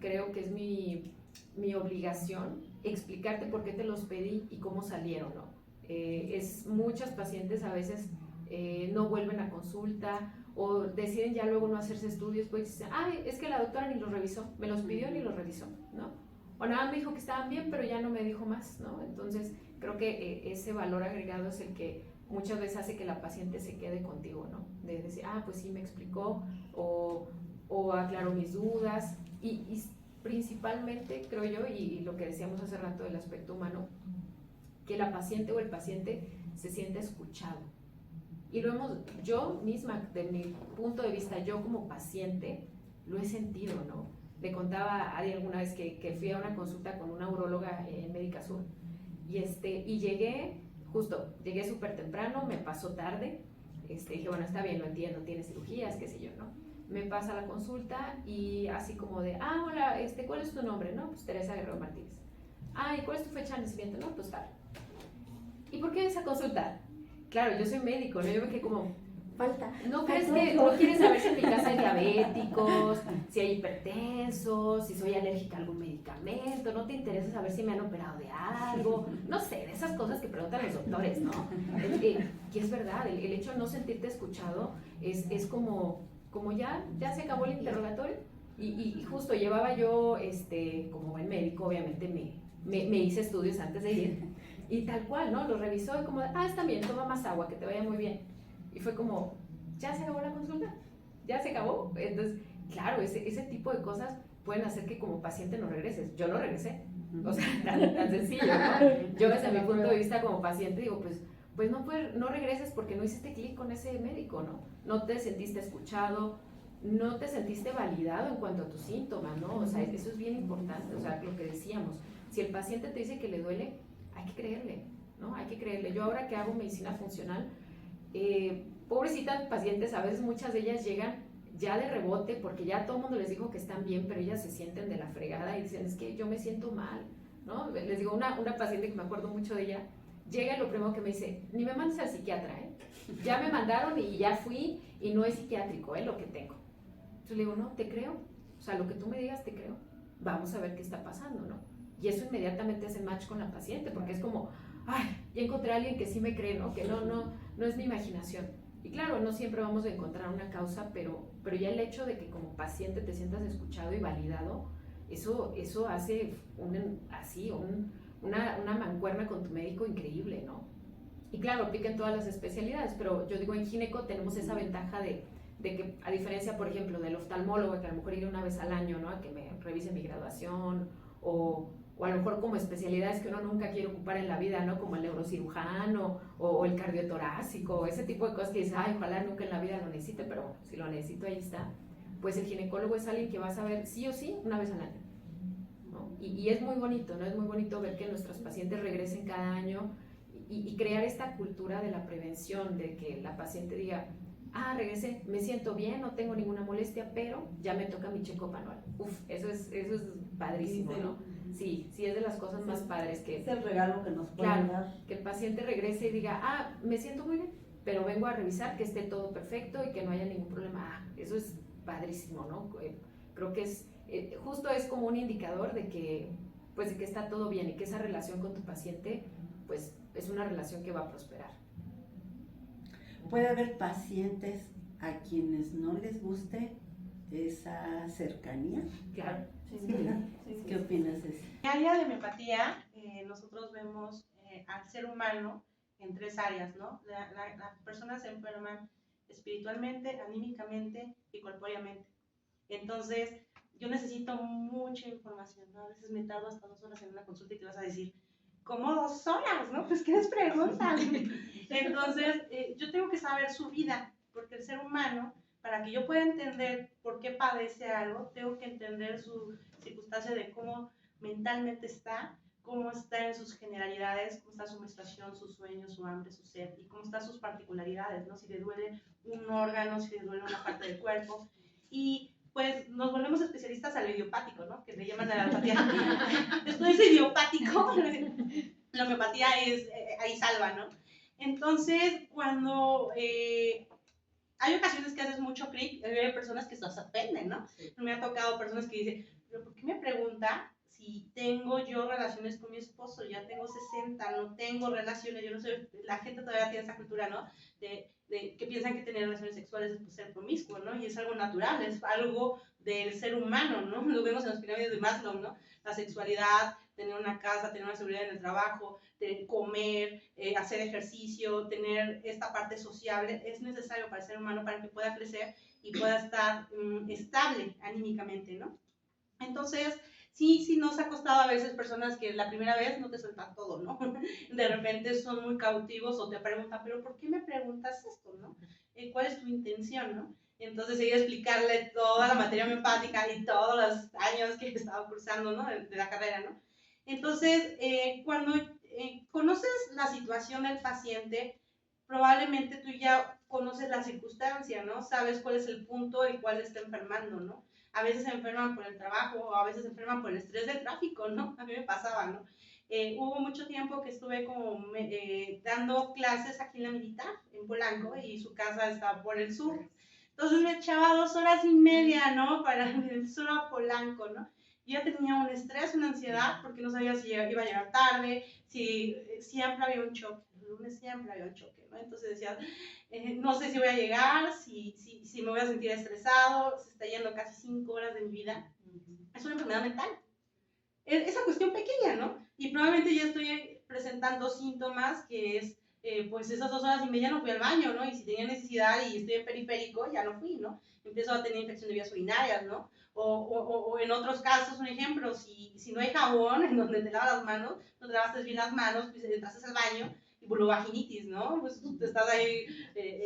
creo que es mi obligación explicarte por qué te los pedí y cómo salieron, ¿no? Muchas pacientes a veces no vuelven a consulta o deciden ya luego no hacerse estudios, pues dicen, ay, es que la doctora ni los revisó, me los pidió ni los revisó, ¿no? O nada más me dijo que estaban bien, pero ya no me dijo más, ¿no? Entonces, creo que ese valor agregado es el que muchas veces hace que la paciente se quede contigo, ¿no? De decir, pues sí me explicó o aclaró mis dudas y principalmente, creo yo, y lo que decíamos hace rato del aspecto humano, que la paciente o el paciente se siente escuchado. Y yo misma, de mi punto de vista, yo como paciente, lo he sentido, ¿no? Le contaba a Adi alguna vez que fui a una consulta con una uróloga en Médica Sur y llegué súper temprano, me pasó tarde, dije, bueno, está bien, lo entiendo, tiene cirugías, qué sé yo, ¿no? Me pasa la consulta y así como de, hola, ¿cuál es tu nombre? No, pues Teresa Guerrero Martínez. ¿Y cuál es tu fecha de nacimiento? No, pues tal. ¿Y por qué esa consulta? Claro, yo soy médico, ¿no? Yo me quedé como, falta. ¿No crees que no quieres saber si en mi casa hay diabéticos, si hay hipertensos, si soy alérgica a algún medicamento? ¿No te interesa saber si me han operado de algo? No sé, de esas cosas que preguntan los doctores, ¿no? Y es verdad, el hecho de no sentirte escuchado es como ya se acabó el interrogatorio. Y justo llevaba yo, como buen médico, obviamente me hice estudios antes de ir. Y tal cual, ¿no? Lo revisó y como, está bien, toma más agua, que te vaya muy bien. Y fue como, ¿ya se acabó la consulta? ¿Ya se acabó? Entonces, claro, ese tipo de cosas pueden hacer que como paciente no regreses. Yo no regresé. O sea, tan sencillo, ¿no? Yo desde mi punto de vista como paciente digo, pues pues no regreses porque no hiciste clic con ese médico, ¿no? No te sentiste escuchado, no te sentiste validado en cuanto a tus síntomas, ¿no? O sea, eso es bien importante, o sea, lo que decíamos, si el paciente te dice que le duele, hay que creerle, ¿no? Hay que creerle. Yo ahora que hago medicina funcional, pobrecitas pacientes, a veces muchas de ellas llegan ya de rebote porque ya todo el mundo les dijo que están bien, pero ellas se sienten de la fregada y dicen, es que yo me siento mal, ¿no? Les digo, una paciente que me acuerdo mucho de ella, llega y lo primero que me dice, ni me mandes al psiquiatra, ¿eh? Ya me mandaron y ya fui y no es psiquiátrico, lo que tengo. Entonces le digo, no, te creo, o sea, lo que tú me digas te creo, vamos a ver qué está pasando, ¿no? Y eso inmediatamente hace match con la paciente, porque es como, ay, ya encontré a alguien que sí me cree, ¿no? Que no es mi imaginación. Y claro, no siempre vamos a encontrar una causa, pero ya el hecho de que como paciente te sientas escuchado y validado, eso hace una mancuerna con tu médico increíble, ¿no? Y claro, aplica en todas las especialidades, pero yo digo, en gineco tenemos esa ventaja de que, a diferencia, por ejemplo, del oftalmólogo, que a lo mejor iré una vez al año, ¿no? A que me revise mi graduación, o a lo mejor como especialidades que uno nunca quiere ocupar en la vida, ¿no? Como el neurocirujano o el cardiotorácico, ese tipo de cosas que dices, ay, ojalá nunca en la vida lo necesite, pero bueno, si lo necesito, ahí está. Pues el ginecólogo es alguien que vas a ver sí o sí una vez al año, ¿no? Y es muy bonito, ¿no? Es muy bonito ver que nuestros pacientes regresen cada año y crear esta cultura de la prevención, de que la paciente diga, ah, regresé, me siento bien, no tengo ninguna molestia, pero ya me toca mi check-up anual. Uf, eso es padrísimo, ¿no? Sí, es de las cosas más padres que... Es el regalo que nos pueden claro, dar. Que el paciente regrese y diga, ah, me siento muy bien, pero vengo a revisar que esté todo perfecto y que no haya ningún problema. Ah, eso es padrísimo, ¿no? Creo que justo es como un indicador de que, pues, de que está todo bien y que esa relación con tu paciente, pues, es una relación que va a prosperar. Puede haber pacientes a quienes no les guste esa cercanía. Claro. ¿Qué opinas de eso? En el área de homeopatía, nosotros vemos al ser humano en 3 áreas, ¿no? Las personas se enferman espiritualmente, anímicamente y corpóreamente. Entonces, yo necesito mucha información, ¿no? A veces me tardo hasta 2 horas en una consulta y te vas a decir, ¿cómo 2 horas, no? Pues, ¿qué les preguntas? Entonces, yo tengo que saber su vida, porque el ser humano, para que yo pueda entender por qué padece algo, tengo que entender su circunstancia de cómo mentalmente está, cómo está en sus generalidades, cómo está su menstruación, sus sueños, su hambre, su sed, y cómo están sus particularidades, ¿no? Si le duele un órgano, si le duele una parte del cuerpo. Y pues nos volvemos especialistas a lo idiopático, ¿no? Que le llaman a la homeopatía. Después de idiopático, la homeopatía es, ahí salva, ¿no? Entonces, cuando hay ocasiones que haces mucho clic, hay personas que se ofenden, ¿no? Sí. Me ha tocado personas que dicen, ¿pero por qué me pregunta si tengo yo relaciones con mi esposo? Ya tengo 60, no tengo relaciones, yo no sé, la gente todavía tiene esa cultura, ¿no? De que piensan que tener relaciones sexuales es ser promiscuo, ¿no? Y es algo natural, es algo del ser humano, ¿no? Lo vemos en las pirámides de Maslow, ¿no? La sexualidad, tener una casa, tener una seguridad en el trabajo, comer, hacer ejercicio, tener esta parte sociable, es necesario para el ser humano para que pueda crecer y pueda estar estable anímicamente, ¿no? Entonces, sí nos ha costado a veces personas que la primera vez no te sueltan todo, ¿no? De repente son muy cautivos o te preguntan, ¿pero por qué me preguntas esto, no? ¿Cuál es tu intención, no? Entonces, ella explicarle toda la materia homeopática y todos los años que he estado cursando, ¿no? De la carrera, ¿no? Entonces, cuando conoces la situación del paciente, probablemente tú ya conoces la circunstancia, ¿no? Sabes cuál es el punto el cual está enfermando, ¿no? A veces se enferman por el trabajo o a veces se enferman por el estrés del tráfico, ¿no? A mí me pasaba, ¿no? Hubo mucho tiempo que estuve como dando clases aquí en la Militar, en Polanco, y su casa está por el sur. Entonces me echaba 2 horas y media, ¿no? Para el sur a Polanco, ¿no? Yo ya tenía un estrés, una ansiedad, porque no sabía si iba a llegar tarde, si siempre había un choque, el lunes siempre había un choque, ¿no? Entonces decía, no sé si voy a llegar, si me voy a sentir estresado, se está yendo casi 5 horas de mi vida. Es una enfermedad mental. Esa cuestión pequeña, ¿no? Y probablemente ya estoy presentando síntomas que es, pues esas 2 horas y media no fui al baño, ¿no? Y si tenía necesidad y estoy en periférico, ya no fui, ¿no? Empiezo a tener infección de vías urinarias, ¿no? O en otros casos, un ejemplo, si no hay jabón en donde te lavas las manos, no te lavaste bien las manos, pues entraste al baño y vulvovaginitis, ¿no? Pues tú te estás ahí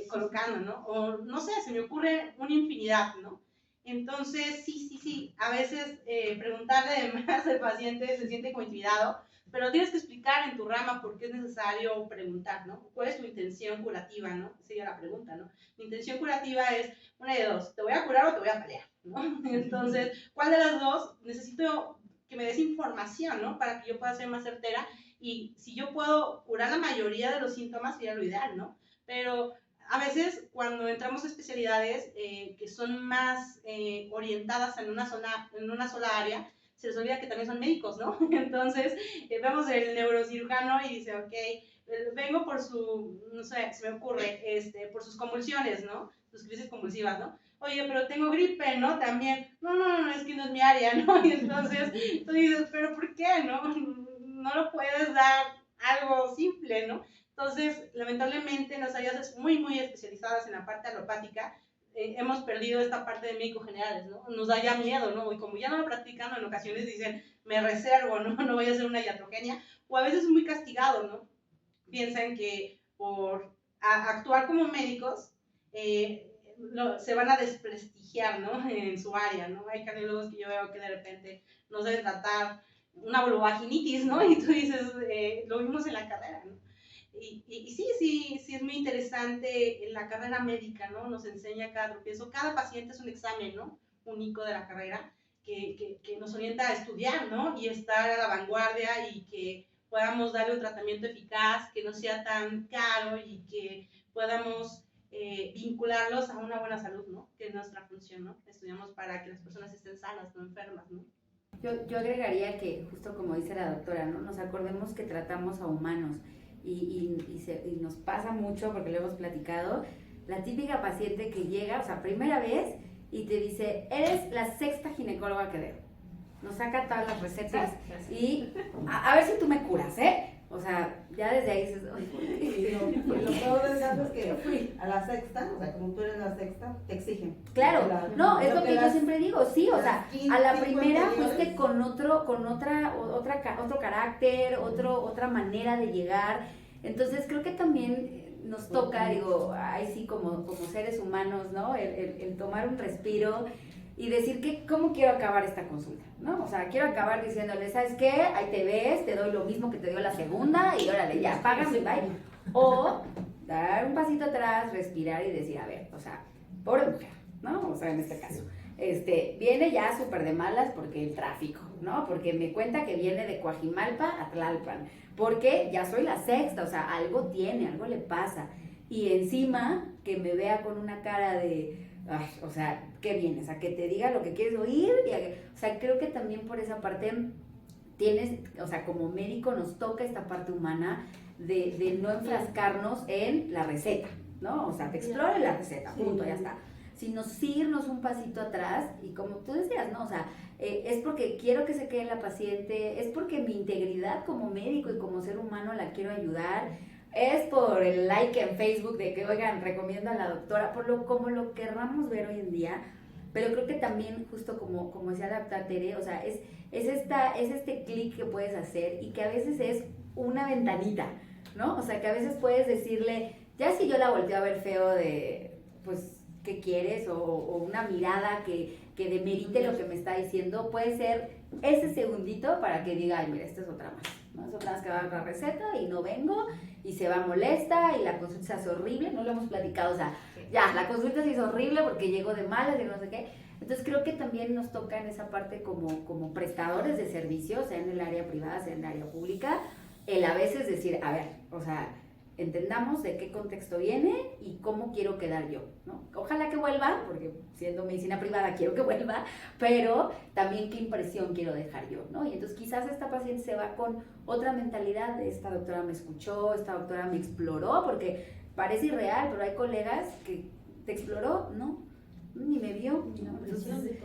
colocando, ¿no? O no sé, se me ocurre una infinidad, ¿no? Entonces, sí, a veces preguntarle además al paciente se siente como intimidado, pero tienes que explicar en tu rama por qué es necesario preguntar, ¿no? ¿Cuál es tu intención curativa, no? Sería la pregunta, ¿no? Mi intención curativa es una de dos, ¿te voy a curar o te voy a paliar, ¿no? Entonces, ¿cuál de las dos? Necesito que me des información, ¿no? Para que yo pueda ser más certera, y si yo puedo curar la mayoría de los síntomas, sería lo ideal, ¿no? Pero a veces cuando entramos a especialidades que son más orientadas en una sola área, se les olvida que también son médicos, ¿no? Entonces, vemos el neurocirujano y dice, ok, vengo por su, no sé, se me ocurre, por sus convulsiones, ¿no? Sus crisis convulsivas, ¿no? Oye, pero tengo gripe, ¿no? También, no, es que no es mi área, ¿no? Y entonces tú dices, pero ¿por qué, no? No lo puedes dar algo simple, ¿no? Entonces, lamentablemente, en las áreas muy, muy especializadas en la parte alopática, hemos perdido esta parte de médicos generales, ¿no? Nos da ya miedo, ¿no? Y como ya no lo practican, en ocasiones dicen, me reservo, ¿no? No voy a hacer una iatrogenia, o a veces es muy castigado, ¿no? Piensan que por actuar como médicos se van a desprestigiar, ¿no? En su área, ¿no? Hay cardiólogos que yo veo que de repente no saben tratar una vulvovaginitis, ¿no? Y tú dices, lo vimos en la carrera, ¿no? Y sí, es muy interesante la carrera médica, ¿no? Nos enseña cada tropiezo, cada paciente es un examen, ¿no? Único de la carrera que nos orienta a estudiar, ¿no? Y estar a la vanguardia y que podamos darle un tratamiento eficaz, que no sea tan caro y que podamos vincularlos a una buena salud, ¿no? Que es nuestra función, ¿no? Estudiamos para que las personas estén sanas, no enfermas, ¿no? Yo agregaría que, justo como dice la doctora, ¿no? Nos acordemos que tratamos a humanos y nos pasa mucho, porque lo hemos platicado, la típica paciente que llega, o sea, primera vez, y te dice, eres la 6ª ginecóloga que veo. Nos saca todas las recetas y a ver si tú me curas, ¿eh? O sea, ya desde ahí dices, y lo peor del caso es que a la 6ª, o sea, como tú eres la 6ª, te exigen. Claro, no, es lo que yo siempre digo, sí, o sea, a la primera fuiste con otro carácter, otra manera de llegar. Entonces creo que también nos toca, digo, ahí sí como seres humanos, ¿no? El tomar un respiro y decir que cómo quiero acabar esta consulta, ¿no? O sea, quiero acabar diciéndole, ¿sabes qué? Ahí te ves, te doy lo mismo que te dio la segunda y órale, ya, págame, bye. O dar un pasito atrás, respirar y decir, a ver, o sea, pobre mujer, ¿no? O sea, en este caso, viene ya súper de malas porque el tráfico, ¿no? Porque me cuenta que viene de Coajimalpa a Tlalpan, porque ya soy la 6ª, o sea, algo tiene, algo le pasa. Y encima que me vea con una cara de, ay, o sea, ¿qué viene? O sea, que te diga lo que quieres oír. O sea, creo que también por esa parte tienes, o sea, como médico nos toca esta parte humana de no enfrascarnos en la receta, ¿no? O sea, te explore la receta, punto, ya está. Sino sí irnos un pasito atrás y como tú decías, ¿no? O sea, es porque quiero que se quede la paciente, es porque mi integridad como médico y como ser humano la quiero ayudar, es por el like en Facebook de que, oigan, recomiendo a la doctora, como lo querramos ver hoy en día, pero creo que también, justo como decía la doctora Tere, o sea, es este clic que puedes hacer y que a veces es una ventanita, ¿no? O sea, que a veces puedes decirle, ya si yo la volteo a ver feo de, pues, ¿qué quieres? O una mirada que demerite lo que me está diciendo, puede ser ese segundito para que diga, ay, mira, esta es otra más, ¿no? Es otra más que va a dar la receta y no vengo, y se va molesta, y la consulta se hace horrible, no lo hemos platicado, o sea, ya, la consulta se hizo horrible porque llegó de malas y no sé qué. Entonces creo que también nos toca en esa parte como prestadores de servicios, sea en el área privada, sea en el área pública, el a veces decir, a ver, o sea, entendamos de qué contexto viene y cómo quiero quedar yo, ¿no? Ojalá que vuelva, porque siendo medicina privada quiero que vuelva, pero también qué impresión quiero dejar yo, ¿no? Y entonces quizás esta paciente se va con otra mentalidad de esta doctora me escuchó, esta doctora me exploró, porque parece irreal, pero hay colegas que te exploró, ¿no? Ni me vio. Entonces,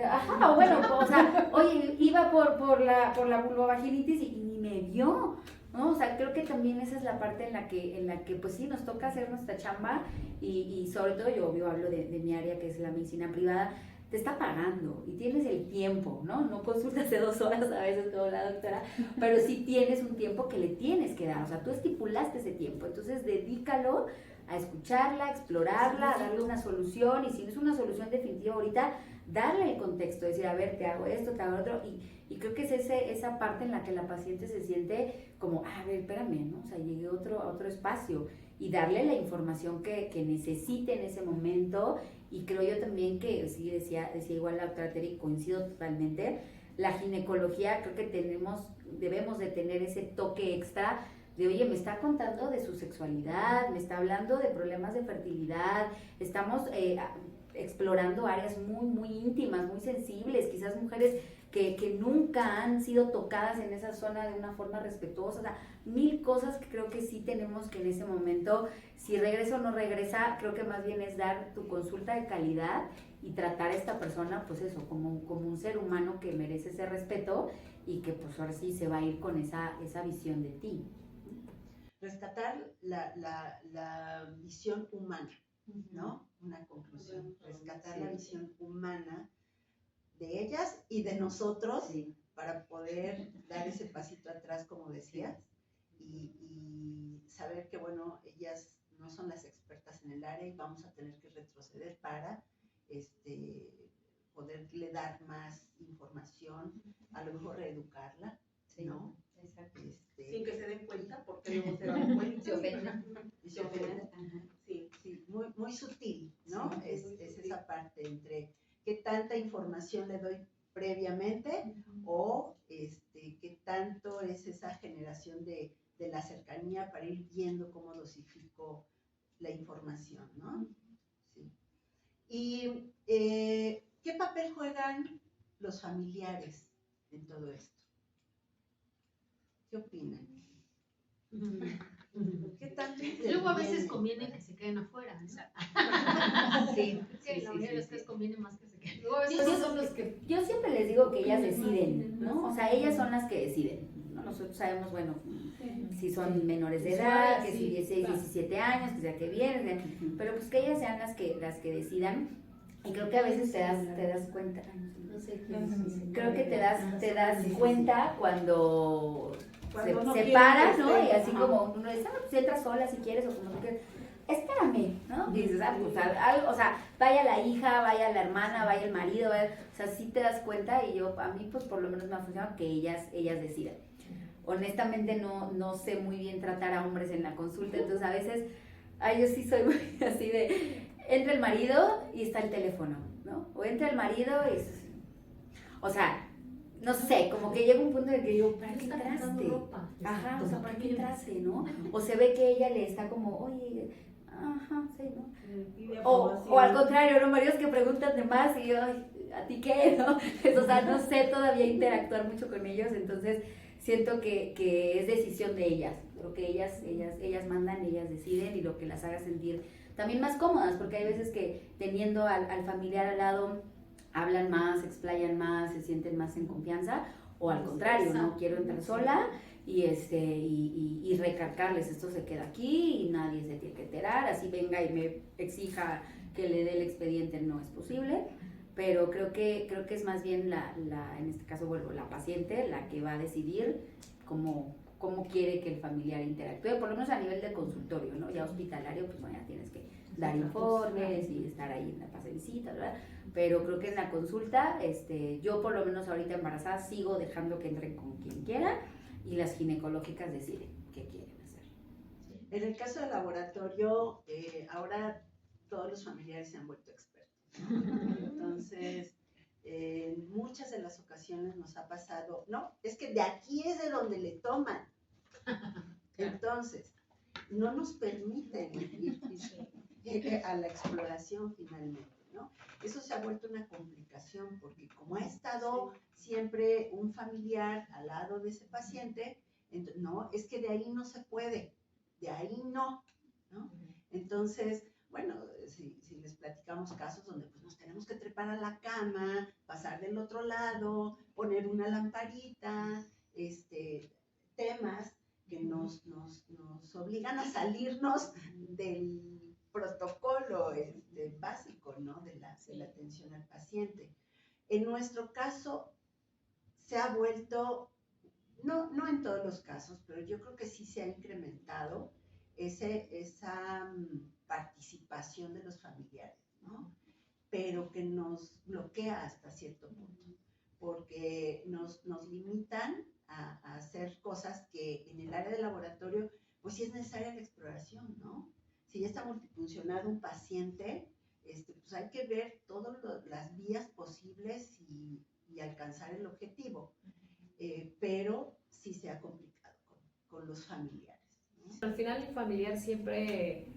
ajá, bueno, o sea, oye, iba por la vulvovaginitis y ni me vio, ¿no? O sea, creo que también esa es la parte en la que pues sí, nos toca hacer nuestra chamba y sobre todo yo hablo de mi área que es la medicina privada, te está pagando y tienes el tiempo, ¿no? No consultas de 2 horas a veces como la doctora, pero sí tienes un tiempo que le tienes que dar, o sea, tú estipulaste ese tiempo, entonces dedícalo a escucharla, a explorarla, a darle una solución, y si no es una solución definitiva ahorita, darle el contexto, decir, a ver, te hago esto, te hago otro, y creo que es esa parte en la que la paciente se siente como, a ver, espérame, ¿no? O sea, llegué a otro espacio, y darle la información que necesite en ese momento. Y creo yo también que, sí, decía igual la doctora Terry, coincido totalmente, la ginecología creo que debemos de tener ese toque extra de, oye, me está contando de su sexualidad, me está hablando de problemas de fertilidad, estamos explorando áreas muy, muy íntimas, muy sensibles, quizás mujeres que nunca han sido tocadas en esa zona de una forma respetuosa, o sea, 1000 cosas que creo que sí tenemos que en ese momento, si regresa o no regresa, creo que más bien es dar tu consulta de calidad y tratar a esta persona, pues eso, como un ser humano que merece ese respeto y que pues ahora sí se va a ir con esa visión de ti. Rescatar la visión humana, ¿no? Una conclusión, rescatar la visión humana de ellas y de nosotros, sí, para poder dar ese pasito atrás, como decías, y saber que, bueno, ellas no son las expertas en el área y vamos a tener que retroceder para poderle dar más información, a lo mejor reeducarla, sí, ¿no? Exacto. Sin que se den cuenta, porque luego se dan cuenta. Se ofenden. Se ofenden. Sí, sí, muy, muy sutil, ¿no? Sí, es esa parte entre qué tanta información le doy previamente o qué tanto es esa generación de la cercanía para ir viendo cómo dosifico la información, ¿no? Sí. Y ¿qué papel juegan los familiares en todo esto? ¿Qué opinan? ¿Qué tanto luego a veces conviene que se queden afuera, ¿no? Sí, porque la mayoría de las veces conviene más que se queden. Luego a veces son los que... Yo siempre les digo que ellas deciden, ¿no? O sea, ellas son las que deciden, ¿no? Nosotros sabemos, bueno, si son menores de edad, que si 16, 17 años, que sea que vienen, pero pues que ellas sean las que decidan. Y creo que a veces te das cuenta, creo que te das cuenta cuando se para, ¿no? Y así como uno dice, si entras sola si quieres, o como tú quieres, espérame, ¿no? Y dices, pues algo, o sea, vaya la hija, vaya la hermana, vaya el marido, o sea, sí te das cuenta. Y a mí pues por lo menos me ha funcionado que ellas decidan. Honestamente no sé muy bien tratar a hombres en la consulta, entonces a veces, yo sí soy muy así de, entra el marido y está el teléfono, ¿no? O entra el marido y, o sea, no sé, como que llega un punto en el que digo, ¿para qué entraste? Ajá, o sea, ¿para qué entraste, no? O se ve que ella le está como, oye, ajá, sí, ¿no? O al contrario, ¿no? Maridos que preguntan de más y yo, ¿a ti qué, no? Pues, o sea, no sé todavía interactuar mucho con ellos, entonces siento que es decisión de ellas. Creo que ellas mandan, ellas deciden, y lo que las haga sentir también más cómodas, porque hay veces que teniendo al familiar al lado hablan más, explayan más, se sienten más en confianza, o al contrario, ¿no? Quiero entrar sola y recalcarles, esto se queda aquí y nadie se tiene que enterar, así venga y me exija que le dé el expediente, no es posible. Pero creo que es más bien en este caso, vuelvo, la paciente la que va a decidir cómo quiere que el familiar interactúe, por lo menos a nivel de consultorio, ¿no? Ya hospitalario, pues bueno, ya tienes que dar informes y estar ahí en la fase de visita, ¿verdad? Pero creo que en la consulta, yo por lo menos ahorita embarazada sigo dejando que entren con quien quiera, y las ginecológicas deciden qué quieren hacer. En el caso del laboratorio, ahora todos los familiares se han vuelto expertos, ¿no? Entonces, en muchas de las ocasiones nos ha pasado, no, es que de aquí es de donde le toman. Entonces, no nos permiten ir a la exploración finalmente, ¿no? Eso se ha vuelto una complicación, porque como ha estado siempre un familiar al lado de ese paciente, no, es que de ahí no se puede, de ahí no, ¿no? Entonces, bueno, si les platicamos casos donde pues nos tenemos que trepar a la cama, pasar del otro lado, poner una lamparita, temas que nos obligan a salirnos del protocolo básico, ¿no? de la atención al paciente. En nuestro caso, se ha vuelto, no en todos los casos, pero yo creo que sí se ha incrementado esa participación de los familiares, ¿no? Pero que nos bloquea hasta cierto punto, porque nos limitan a hacer cosas que en el área de laboratorio, pues sí es necesaria la exploración, ¿no? Si ya está multifuncionado un paciente, pues hay que ver todas las vías posibles y alcanzar el objetivo, pero sí se ha complicado con los familiares, ¿no? Al final el familiar siempre,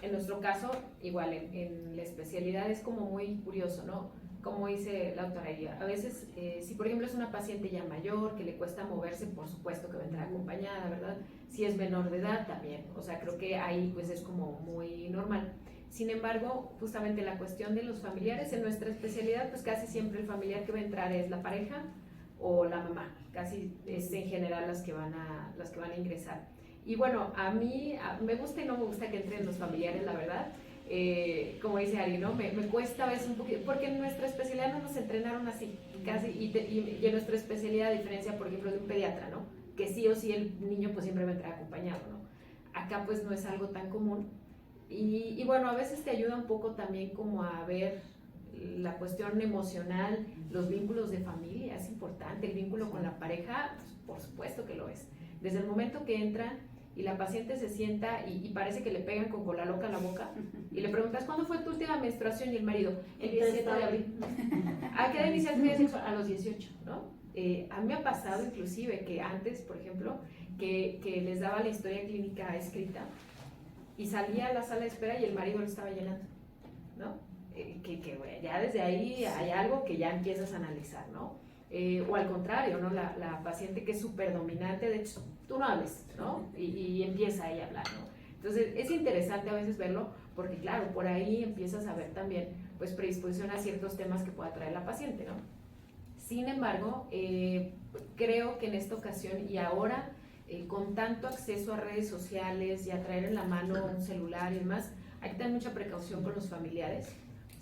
en nuestro caso, igual en la especialidad es como muy curioso, ¿no? Como dice la doctora Elia, a veces si por ejemplo es una paciente ya mayor que le cuesta moverse, por supuesto que va a entrar acompañada, ¿verdad? Si es menor de edad también, o sea, creo que ahí pues es como muy normal. Sin embargo, justamente la cuestión de los familiares, en nuestra especialidad pues casi siempre el familiar que va a entrar es la pareja o la mamá, casi es en general las que van a ingresar. Y bueno, a mí me gusta y no me gusta que entren los familiares, la verdad. Como dice Ari, ¿no? Me cuesta a veces un poquito, porque en nuestra especialidad no nos entrenaron así, casi, y en nuestra especialidad, a diferencia, por ejemplo, de un pediatra, ¿no? Que sí o sí el niño pues siempre va a entrar acompañado, ¿no? Acá pues no es algo tan común, y bueno, a veces te ayuda un poco también como a ver la cuestión emocional, los vínculos de familia, es importante, el vínculo con la pareja, pues, por supuesto que lo es. Desde el momento que entran y la paciente se sienta y parece que le pegan con cola loca a la boca y le preguntas, ¿cuándo fue tu última menstruación? Y el marido, el 17 de abril. ¿A qué edad iniciaste vida sexual? A los 18, ¿no? A mí me ha pasado inclusive que antes, por ejemplo, que les daba la historia clínica escrita y salía a la sala de espera y el marido lo estaba llenando, ¿no? Bueno, ya desde ahí hay algo que ya empiezas a analizar, ¿no? O al contrario, ¿no? La paciente que es súper dominante, de hecho, tú no hables, ¿no? Y empieza ella a hablar, ¿no? Entonces, es interesante a veces verlo, porque claro, por ahí empiezas a ver también, pues, predisposición a ciertos temas que pueda traer la paciente, ¿no? Sin embargo, creo que en esta ocasión y ahora, con tanto acceso a redes sociales y a traer en la mano un celular y demás, hay que tener mucha precaución con los familiares,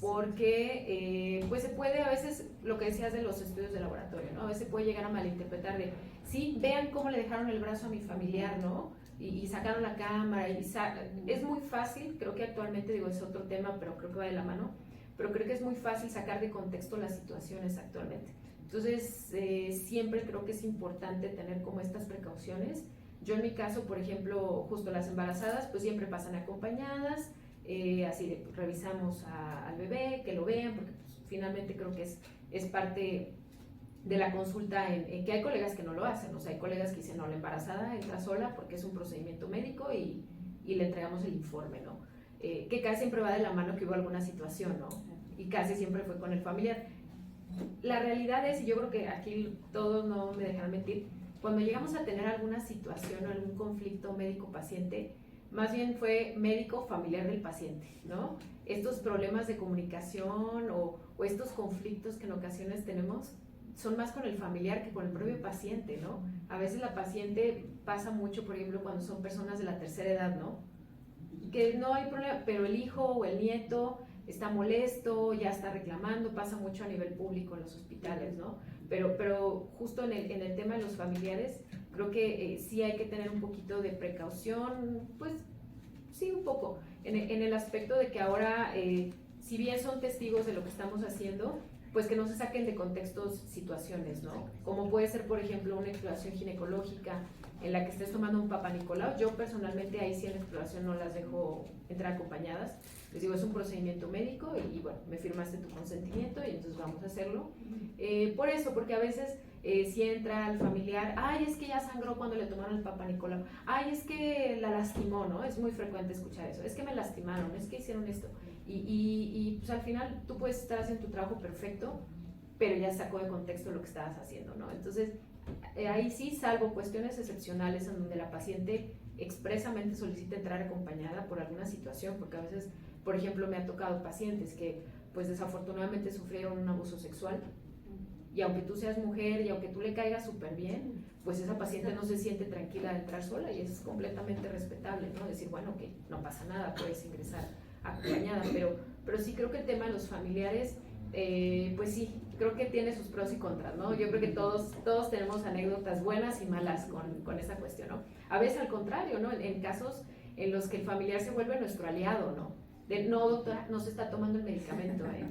porque pues se puede a veces, lo que decías de los estudios de laboratorio, ¿no? A veces puede llegar a malinterpretar de, sí, vean cómo le dejaron el brazo a mi familiar, ¿no? Y sacaron la cámara, es muy fácil, creo que actualmente, digo, es otro tema, pero creo que va de la mano, pero creo que es muy fácil sacar de contexto las situaciones actualmente. Entonces, siempre creo que es importante tener como estas precauciones. Yo en mi caso, por ejemplo, justo las embarazadas, pues siempre pasan acompañadas, así de, pues, revisamos al bebé, que lo vean, porque pues, finalmente creo que es parte de la consulta, en que hay colegas que no lo hacen, o sea, hay colegas que dicen, no, la embarazada entra sola porque es un procedimiento médico y le entregamos el informe, ¿no? Que casi siempre va de la mano que hubo alguna situación, ¿no? Y casi siempre fue con el familiar. La realidad es, y yo creo que aquí todos no me dejarán mentir, cuando llegamos a tener alguna situación o algún conflicto médico-paciente, más bien fue médico-familiar del paciente, ¿no? Estos problemas de comunicación o estos conflictos que en ocasiones tenemos son más con el familiar que con el propio paciente, ¿no? A veces la paciente pasa mucho, por ejemplo, cuando son personas de la tercera edad, ¿no? Que no hay problema, pero el hijo o el nieto está molesto, ya está reclamando, pasa mucho a nivel público en los hospitales, ¿no? Pero justo en el tema de los familiares, creo que sí hay que tener un poquito de precaución, pues sí, un poco, en el aspecto de que ahora, si bien son testigos de lo que estamos haciendo, pues que no se saquen de contextos situaciones, ¿no? Como puede ser, por ejemplo, una exploración ginecológica en la que estés tomando un Papa Nicolau. Yo personalmente ahí sí en la exploración no las dejo entrar acompañadas. Les digo, es un procedimiento médico y bueno, me firmaste tu consentimiento y entonces vamos a hacerlo. Por eso, porque a veces si entra el familiar, ay, es que ya sangró cuando le tomaron el Papa Nicolau, ay, es que la lastimó, ¿no? Es muy frecuente escuchar eso, es que me lastimaron, es que hicieron esto. Y pues al final tú puedes estar haciendo tu trabajo perfecto, pero ya sacó de contexto lo que estabas haciendo, ¿no? Entonces, ahí sí, salvo cuestiones excepcionales en donde la paciente expresamente solicita entrar acompañada por alguna situación, porque a veces, por ejemplo, me ha tocado pacientes que pues desafortunadamente sufrieron un abuso sexual y aunque tú seas mujer y aunque tú le caigas súper bien, pues esa paciente no se siente tranquila de entrar sola y es completamente respetable, ¿no? Decir, bueno, que no pasa nada, puedes ingresar acompañada, pero sí creo que el tema de los familiares, pues sí, creo que tiene sus pros y contras, ¿no? Yo creo que todos tenemos anécdotas buenas y malas con esa cuestión, ¿no? A veces al contrario, ¿no? En casos en los que el familiar se vuelve nuestro aliado, ¿no? No, doctora, no se está tomando el medicamento, ¿eh?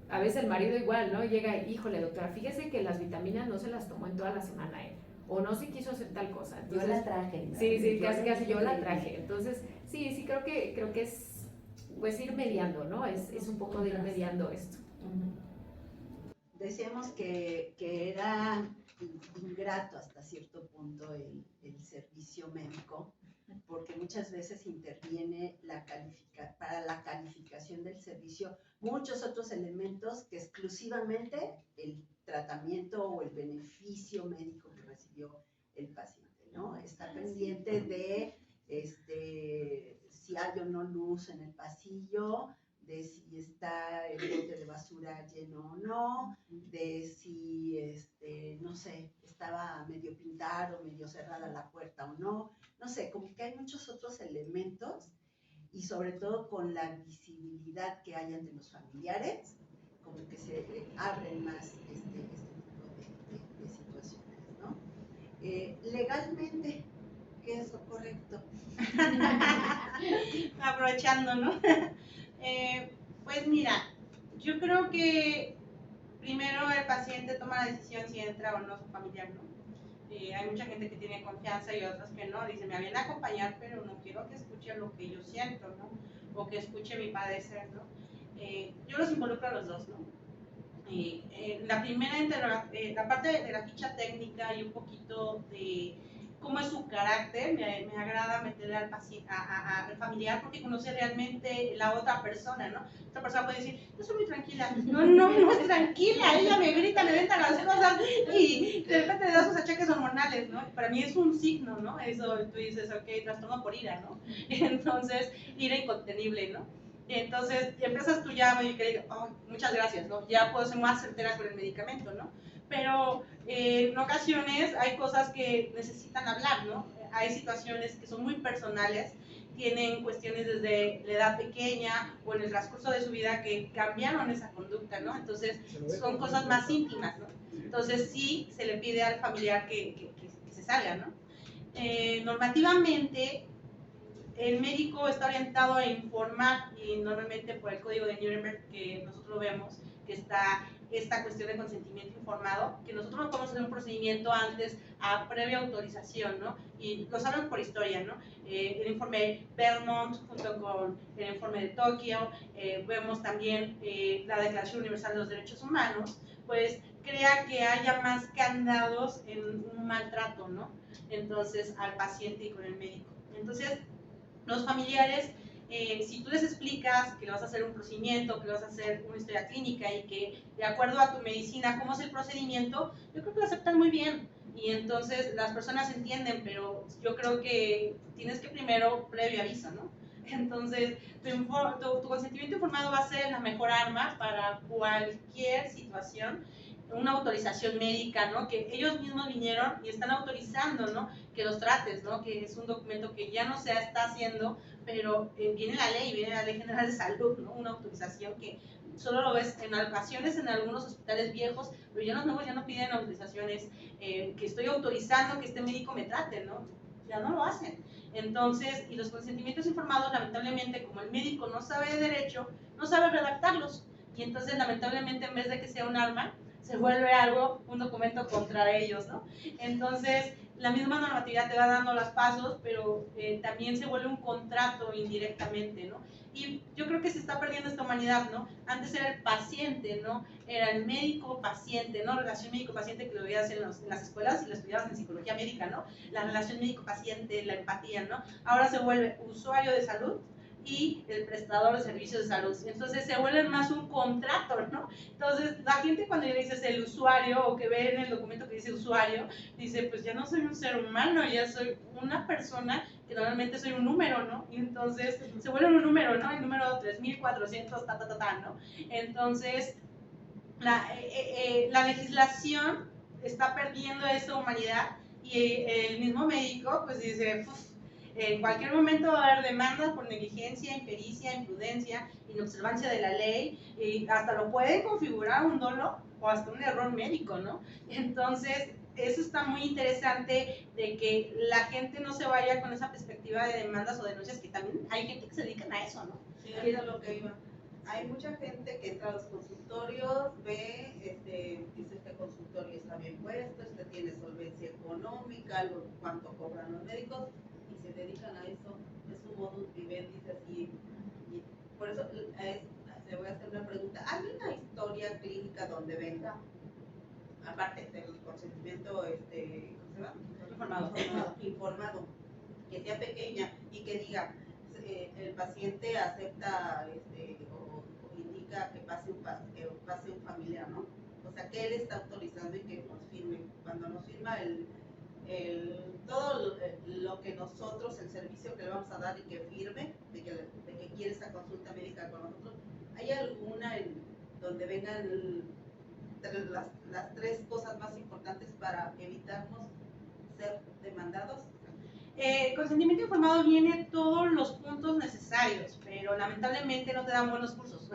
A veces el marido igual, ¿no? Llega, híjole, doctora, fíjese que las vitaminas no se las tomó en toda la semana, ¿eh? O no se quiso hacer tal cosa. Entonces, yo la traje. Sí, casi yo la traje. Entonces, sí, creo que es, pues, ir mediando, ¿no? Es un poco de ir mediando esto. Decíamos que era ingrato hasta cierto punto el servicio médico, porque muchas veces interviene para la calificación del servicio muchos otros elementos que exclusivamente el tratamiento o el beneficio médico que recibió el paciente, ¿no? Está pendiente de si hay o no luz en el pasillo, de si está el bote de basura lleno o no, de si, no sé, estaba medio pintada o medio cerrada la puerta o no. No sé, como que hay muchos otros elementos y sobre todo con la visibilidad que hay ante los familiares, como que se abren más este tipo de situaciones, ¿no? Legalmente, ¿qué es lo correcto? Aprovechando, ¿no? Pues mira, yo creo que primero el paciente toma la decisión si entra o no su familiar, ¿no? Hay mucha gente que tiene confianza y otras que no, dicen, me vienen a acompañar, pero no quiero que escuche lo que yo siento, ¿no? O que escuche mi padecer, ¿no? Yo los involucro a los dos, ¿no? La primera, la parte de la ficha técnica y un poquito de cómo es su carácter, me agrada meterle al familiar porque conoce realmente la otra persona, ¿no? Otra persona puede decir, yo soy muy tranquila. No es tranquila, ella me grita, me venta las cosas y de repente le da sus achaques hormonales, ¿no? Para mí es un signo, ¿no? Eso tú dices, ok, trastorno por ira, ¿no? Entonces, ira incontenible, ¿no? Entonces, empiezas tú ya, y que, oh, muchas gracias, ¿no? Ya puedo ser más certera con el medicamento, ¿no? Pero en ocasiones hay cosas que necesitan hablar, ¿no? Hay situaciones que son muy personales, tienen cuestiones desde la edad pequeña o en el transcurso de su vida que cambiaron esa conducta, ¿no? Entonces, son cosas más íntimas, ¿no? Entonces, sí se le pide al familiar que se salga, ¿no? Normativamente, el médico está orientado a informar y normalmente por el código de Nuremberg que nosotros vemos que está esta cuestión de consentimiento informado, que nosotros no podemos hacer un procedimiento antes a previa autorización, ¿no? Y lo saben por historia, ¿no? El informe Belmont junto con el informe de Tokio, vemos también la Declaración Universal de los Derechos Humanos, pues crea que haya más candados en un maltrato, ¿no? Entonces, al paciente y con el médico. Entonces, los familiares, si tú les explicas que le vas a hacer un procedimiento, que le vas a hacer una historia clínica y que de acuerdo a tu medicina, cómo es el procedimiento, yo creo que lo aceptan muy bien. Y entonces las personas entienden, pero yo creo que tienes que primero previo aviso, ¿no? Entonces, tu consentimiento informado va a ser la mejor arma para cualquier situación. Una autorización médica, ¿no? Que ellos mismos vinieron y están autorizando, ¿no? Que los trates, ¿no? Que es un documento que ya no se está haciendo, pero viene la Ley General de Salud, ¿no? Una autorización que solo lo ves en ocasiones en algunos hospitales viejos, pero ya los nuevos ya no piden autorizaciones, que estoy autorizando que este médico me trate, ¿no? Ya no lo hacen. Entonces, y los consentimientos informados, lamentablemente, como el médico no sabe de derecho, no sabe redactarlos. Y entonces, lamentablemente, en vez de que sea un arma, se vuelve un documento contra ellos, ¿no? Entonces, la misma normatividad te va dando los pasos, pero también se vuelve un contrato indirectamente, ¿no? Y yo creo que se está perdiendo esta humanidad, ¿no? Antes era el paciente, ¿no? Era el médico-paciente, ¿no? Relación médico-paciente que lo veías en las escuelas y lo estudiabas en psicología médica, ¿no? La relación médico-paciente, la empatía, ¿no? Ahora se vuelve usuario de salud y el prestador de servicios de salud. Entonces se vuelve más un contrato, ¿no? Entonces la gente cuando le dices el usuario o que ve en el documento que dice usuario, dice pues ya no soy un ser humano, ya soy una persona que normalmente soy un número, ¿no? Y entonces se vuelve un número, ¿no? El número 3400, ¿no? Entonces la legislación está perdiendo esa humanidad y el mismo médico pues dice, en cualquier momento va a haber demandas por negligencia, impericia, imprudencia, inobservancia de la ley, y hasta lo pueden configurar un dolo o hasta un error médico, ¿no? Entonces, eso está muy interesante de que la gente no se vaya con esa perspectiva de demandas o denuncias, que también hay gente que se dedican a eso, ¿no? Sí, eso es lo que iba. Hay mucha gente que entra a los consultorios, ve, dice este consultorio está bien puesto, tiene solvencia económica, cuánto cobran los médicos, y se dedican a eso, es su modus vivendi, así. Y por eso le voy a hacer una pregunta. ¿Hay una historia clínica donde venga, aparte del consentimiento, ¿cómo se llama? Informado, que sea pequeña y que diga, el paciente acepta o indica que pase un familiar, ¿no? O sea, que él está autorizando y que nos firme. Cuando nos firma todo lo que nosotros, el servicio que le vamos a dar y que firme, de que quiere esa consulta médica con nosotros, ¿hay alguna donde vengan las tres cosas más importantes para evitarnos ser demandados? Consentimiento informado viene todos los puntos necesarios, pero lamentablemente no te dan buenos cursos.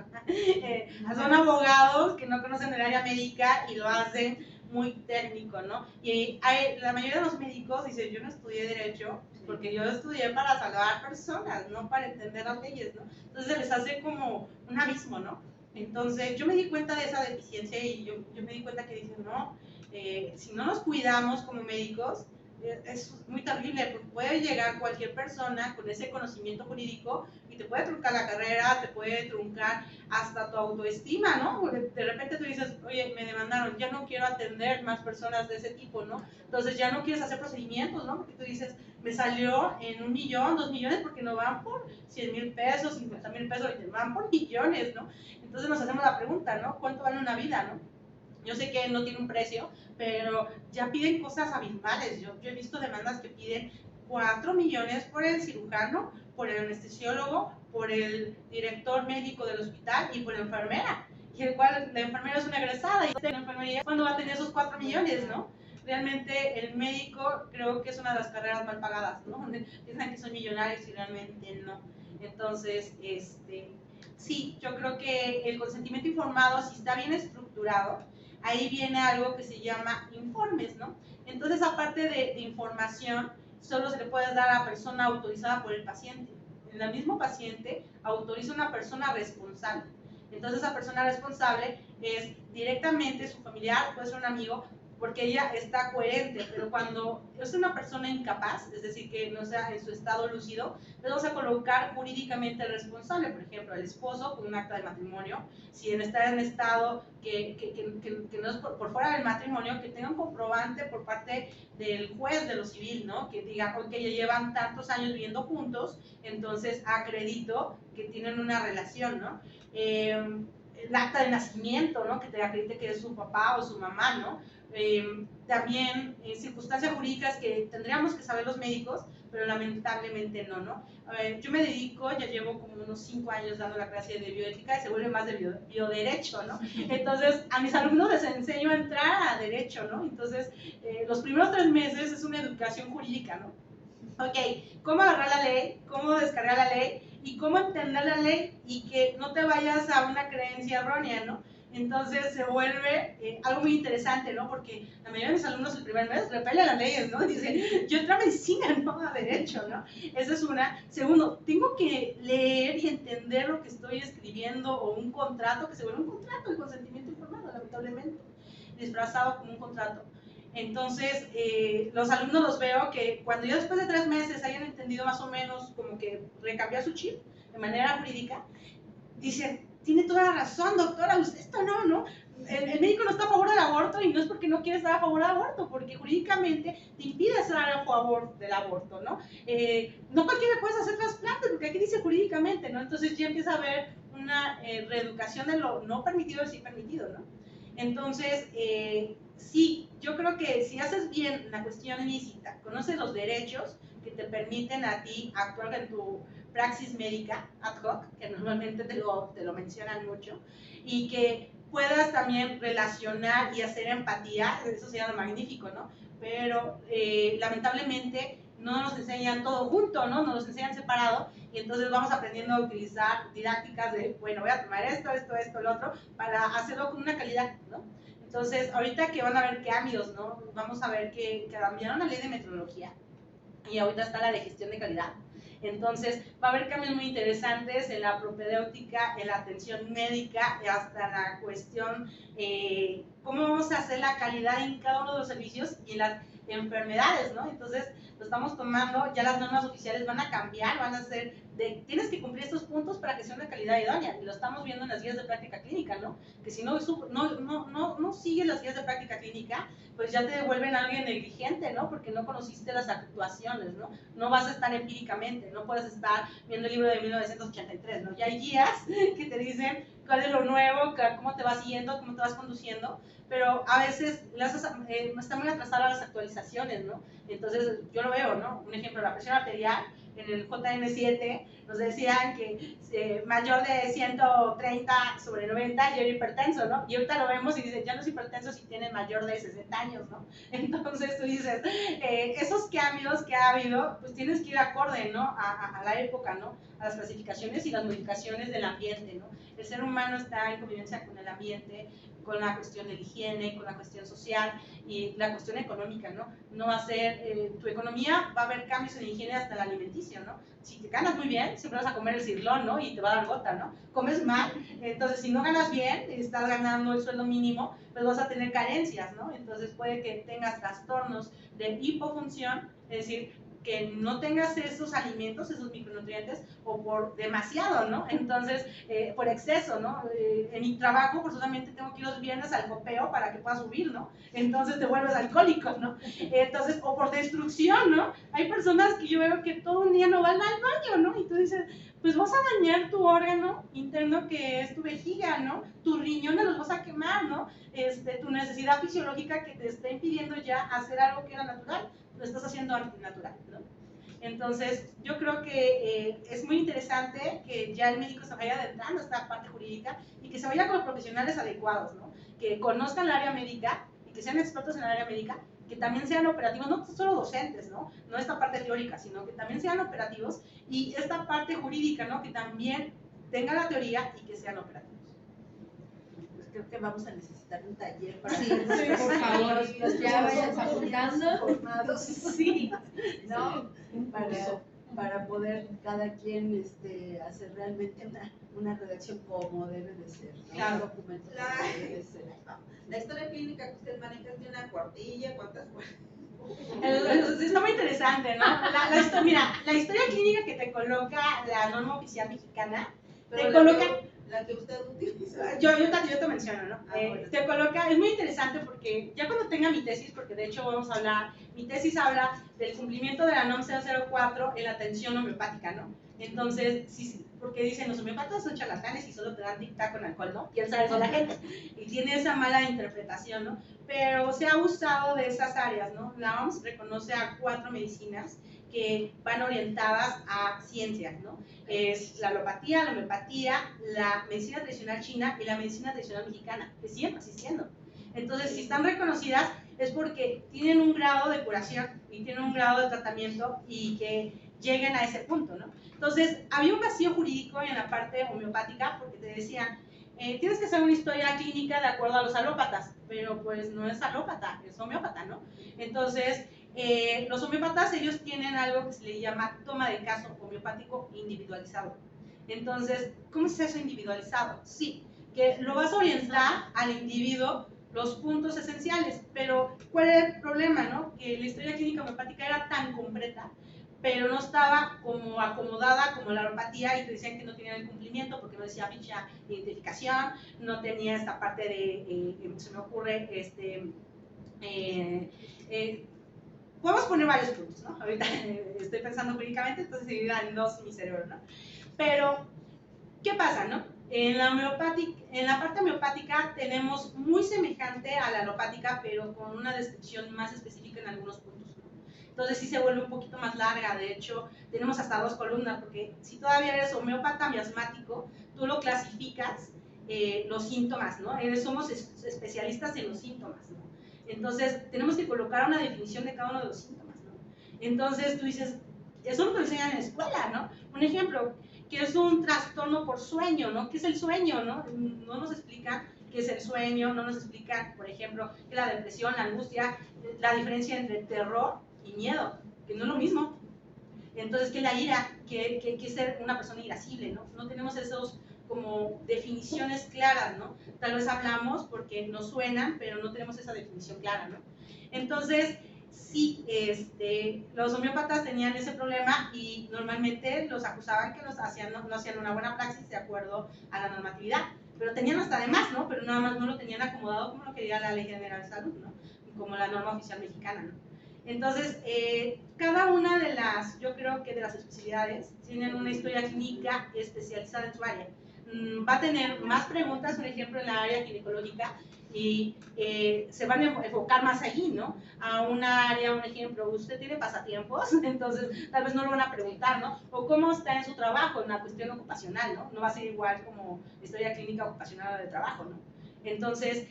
Son abogados que no conocen el área médica y lo hacen muy técnico, ¿no? Y la mayoría de los médicos dicen, yo no estudié Derecho porque yo estudié para salvar personas, no para entender las leyes, ¿no? Entonces se les hace como un abismo, ¿no? Entonces yo me di cuenta de esa deficiencia y yo me di cuenta que dicen, no, si no nos cuidamos como médicos, es muy terrible, porque puede llegar cualquier persona con ese conocimiento jurídico y te puede truncar la carrera, te puede truncar hasta tu autoestima, ¿no? Porque de repente tú dices, oye, me demandaron, ya no quiero atender más personas de ese tipo, ¿no? Entonces ya no quieres hacer procedimientos, ¿no? Porque tú dices, me salió en 1 millón, 2 millones, porque no van por 100,000 pesos, 50,000 pesos, van por millones, ¿no? Entonces nos hacemos la pregunta, ¿no? ¿Cuánto vale una vida, no? Yo sé que no tiene un precio, pero ya piden cosas abismales. Yo he visto demandas que piden 4 millones por el cirujano, por el anestesiólogo, por el director médico del hospital y por la enfermera. Y el cual la enfermera es una egresada y la enfermería, ¿cuándo va a tener esos 4 millones, no? Realmente el médico creo que es una de las carreras mal pagadas, ¿no? Piensan que son millonarios y realmente no. Entonces, sí, yo creo que el consentimiento informado, si está bien estructurado, ahí viene algo que se llama informes, ¿no? Entonces, aparte de información, solo se le puede dar a la persona autorizada por el paciente. El mismo paciente autoriza a una persona responsable. Entonces, esa persona responsable es directamente su familiar, puede ser un amigo, porque ella está coherente, pero cuando es una persona incapaz, es decir, que no sea en su estado lúcido, le vamos a colocar jurídicamente el responsable, por ejemplo, el esposo con un acta de matrimonio, si está en estado que no es por fuera del matrimonio, que tenga un comprobante por parte del juez de lo civil, ¿no? Que diga, ok, ya llevan tantos años viviendo juntos, entonces acredito que tienen una relación, ¿no? El acta de nacimiento, ¿no? Que te acredite que es su papá o su mamá, ¿no? También circunstancias jurídicas que tendríamos que saber los médicos, pero lamentablemente no. Yo me dedico, ya llevo como unos 5 años dando la clase de bioética y se vuelve más de bioderecho, ¿no? Entonces, a mis alumnos les enseño a entrar a derecho, ¿no? Entonces, los primeros 3 meses es una educación jurídica, ¿no? Ok, ¿cómo agarrar la ley? ¿Cómo descargar la ley? Y cómo entender la ley y que no te vayas a una creencia errónea, ¿no? Entonces se vuelve algo muy interesante, ¿no? Porque la mayoría de mis alumnos el primer mes repelen las leyes, ¿no? Dicen, yo entré a medicina, no a derecho, ¿no? Esa es una. Segundo, tengo que leer y entender lo que estoy escribiendo o un contrato, que se vuelve un contrato, el consentimiento informado, lamentablemente, disfrazado como un contrato. Entonces, los alumnos los veo que cuando ya después de 3 meses hayan entendido más o menos como que recambiar su chip de manera jurídica, dicen, tiene toda la razón, doctora, usted esto no. El médico no está a favor del aborto y no es porque no quiere estar a favor del aborto, porque jurídicamente te impide estar a favor del aborto, ¿no? No cualquiera puede hacer trasplante, porque aquí dice jurídicamente, ¿no? Entonces ya empieza a haber una reeducación de lo no permitido al sí permitido, ¿no? Entonces, sí, yo creo que si haces bien la cuestión ilícita, conoces los derechos que te permiten a ti actuar en tu praxis médica ad hoc, que normalmente te lo mencionan mucho, y que puedas también relacionar y hacer empatía, eso sería lo magnífico, ¿no? Pero lamentablemente no nos enseñan todo junto, ¿no? Nos los enseñan separado y entonces vamos aprendiendo a utilizar didácticas de, bueno, voy a tomar esto, lo otro, para hacerlo con una calidad, ¿no? Entonces, ahorita que van a haber cambios, ¿no? Vamos a ver que cambiaron la ley de metrología y ahorita está la de gestión de calidad. Entonces, va a haber cambios muy interesantes en la propedéutica, en la atención médica, hasta la cuestión, cómo vamos a hacer la calidad en cada uno de los servicios y en las enfermedades, ¿no? Entonces, lo estamos tomando, ya las normas oficiales van a cambiar, van a ser tienes que cumplir estos puntos para que sea una calidad idónea, y lo estamos viendo en las guías de práctica clínica, ¿no? Que si no sigues las guías de práctica clínica, pues ya te devuelven a alguien negligente, ¿no? Porque no conociste las actuaciones, ¿no? No vas a estar empíricamente, no puedes estar viendo el libro de 1983, ¿no? Ya hay guías que te dicen cuál es lo nuevo, cómo te vas siguiendo, cómo te vas conduciendo, pero a veces están muy atrasadas las actualizaciones, ¿no? Entonces, yo lo veo, ¿no? Un ejemplo, la presión arterial, en el JN7 nos decían que mayor de 130/90 ya era hipertenso, ¿no? Y ahorita lo vemos y dicen, ya no es hipertenso si tiene mayor de 60 años, ¿no? Entonces tú dices, esos cambios que ha habido, pues tienes que ir acorde, ¿no? A la época, ¿no? A las clasificaciones y las modificaciones del ambiente, ¿no? El ser humano está en convivencia con el ambiente, con la cuestión de la higiene, con la cuestión social y la cuestión económica, ¿no? No va a ser, tu economía va a haber cambios en la higiene hasta el alimenticio, ¿no? Si te ganas muy bien, siempre vas a comer el cirlón, ¿no? Y te va a dar gota, ¿no? Comes mal, entonces si no ganas bien, estás ganando el sueldo mínimo, pues vas a tener carencias, ¿no? Entonces puede que tengas trastornos de hipofunción, es decir, que no tengas esos alimentos, esos micronutrientes, o por demasiado, ¿no? Entonces, por exceso, ¿no? En mi trabajo, forzosamente tengo que ir los viernes al copeo para que pueda subir, ¿no? Entonces te vuelves alcohólico, ¿no? Entonces, o por destrucción, ¿no? Hay personas que yo veo que todo un día no van al baño, ¿no? Y tú dices, pues vas a dañar tu órgano interno que es tu vejiga, ¿no? Tus riñones los vas a quemar, ¿no? Tu necesidad fisiológica que te está impidiendo ya hacer algo que era natural, lo estás haciendo antinatural, ¿no? Entonces, yo creo que es muy interesante que ya el médico se vaya adentrando a esta parte jurídica y que se vaya con los profesionales adecuados, ¿no? Que conozcan el área médica y que sean expertos en el área médica, que también sean operativos, no solo docentes, ¿no? No esta parte teórica, sino que también sean operativos y esta parte jurídica, ¿no? Que también tenga la teoría y que sean operativos. Creo que vamos a necesitar un taller para sí, por favor, ya vayan apuntando. Formados, sí, ¿no? Para poder cada quien hacer realmente una redacción como debe de ser, ¿no? Claro. Un documento como debe de ser. La historia clínica que usted maneja es de una cuartilla, ¿cuántas cuartillas? Está muy interesante, ¿no? Mira, la historia clínica que te coloca la norma oficial mexicana, te coloca... La que usted utiliza. Yo te menciono, ¿no? Bueno. Te coloca, es muy interesante porque ya cuando tenga mi tesis, porque de hecho vamos a hablar, mi tesis habla del cumplimiento de la NOM 004 en la atención homeopática, ¿no? Entonces, sí, porque dicen los homeópatas son charlatanes y solo te dan dicta con alcohol, ¿no? Piensa eso la gente. Y tiene esa mala interpretación, ¿no? Pero se ha abusado de esas áreas, ¿no? La OMS reconoce a 4 medicinas que van orientadas a ciencias, ¿no? Es la alopatía, la homeopatía, la medicina tradicional china y la medicina tradicional mexicana, que siguen existiendo. Entonces, si están reconocidas es porque tienen un grado de curación y tienen un grado de tratamiento y que lleguen a ese punto, ¿no? Entonces, había un vacío jurídico en la parte homeopática porque te decían, tienes que hacer una historia clínica de acuerdo a los alópatas, pero pues no es alópata, es homeópata, ¿no? Entonces, los homeópatas, ellos tienen algo que se le llama toma de caso homeopático individualizado. Entonces, ¿cómo es eso individualizado? Sí, que lo vas a orientar al individuo los puntos esenciales, pero ¿cuál era el problema, no? Que la historia clínica homeopática era tan completa, pero no estaba como acomodada como la alopatía y te decían que no tenían el cumplimiento porque no decía ficha de identificación, no tenía esta parte de, se me ocurre, podemos poner varios puntos, ¿no? Ahorita estoy pensando jurídicamente, entonces se divide en dos mi cerebro, ¿no? Pero, ¿qué pasa, no? En la parte homeopática tenemos muy semejante a la alopática, pero con una descripción más específica en algunos puntos, ¿no? Entonces sí se vuelve un poquito más larga, de hecho tenemos hasta 2 columnas, porque si todavía eres homeópata miasmático, tú lo clasificas los síntomas, ¿no? Somos especialistas en los síntomas, ¿no? Entonces, tenemos que colocar una definición de cada uno de los síntomas, ¿no? Entonces, tú dices, eso no te lo enseñan en la escuela, ¿no? Un ejemplo, que es un trastorno por sueño, ¿no? ¿Qué es el sueño, no? No nos explican qué es el sueño, no nos explican, por ejemplo, qué es la depresión, la angustia, la diferencia entre terror y miedo, que no es lo mismo. Entonces, ¿qué es la ira? ¿Qué es ser una persona irascible, no? No tenemos esos como definiciones claras, ¿no? Tal vez hablamos porque nos suenan, pero no tenemos esa definición clara, ¿no? Entonces, sí, los homeópatas tenían ese problema y normalmente los acusaban que no hacían una buena praxis de acuerdo a la normatividad, pero tenían hasta de más, ¿no? Pero nada más no lo tenían acomodado como lo quería la Ley General de Salud, ¿no? Como la norma oficial mexicana, ¿no? Entonces, cada una de las, yo creo que de las especialidades tienen una historia clínica especializada en su área. Va a tener más preguntas, por ejemplo, en la área ginecológica, y se van a enfocar más allí, ¿no? A una área, un ejemplo, usted tiene pasatiempos, entonces tal vez no lo van a preguntar, ¿no? O cómo está en su trabajo, en la cuestión ocupacional, ¿no? No va a ser igual como historia clínica ocupacional de trabajo, ¿no? Entonces,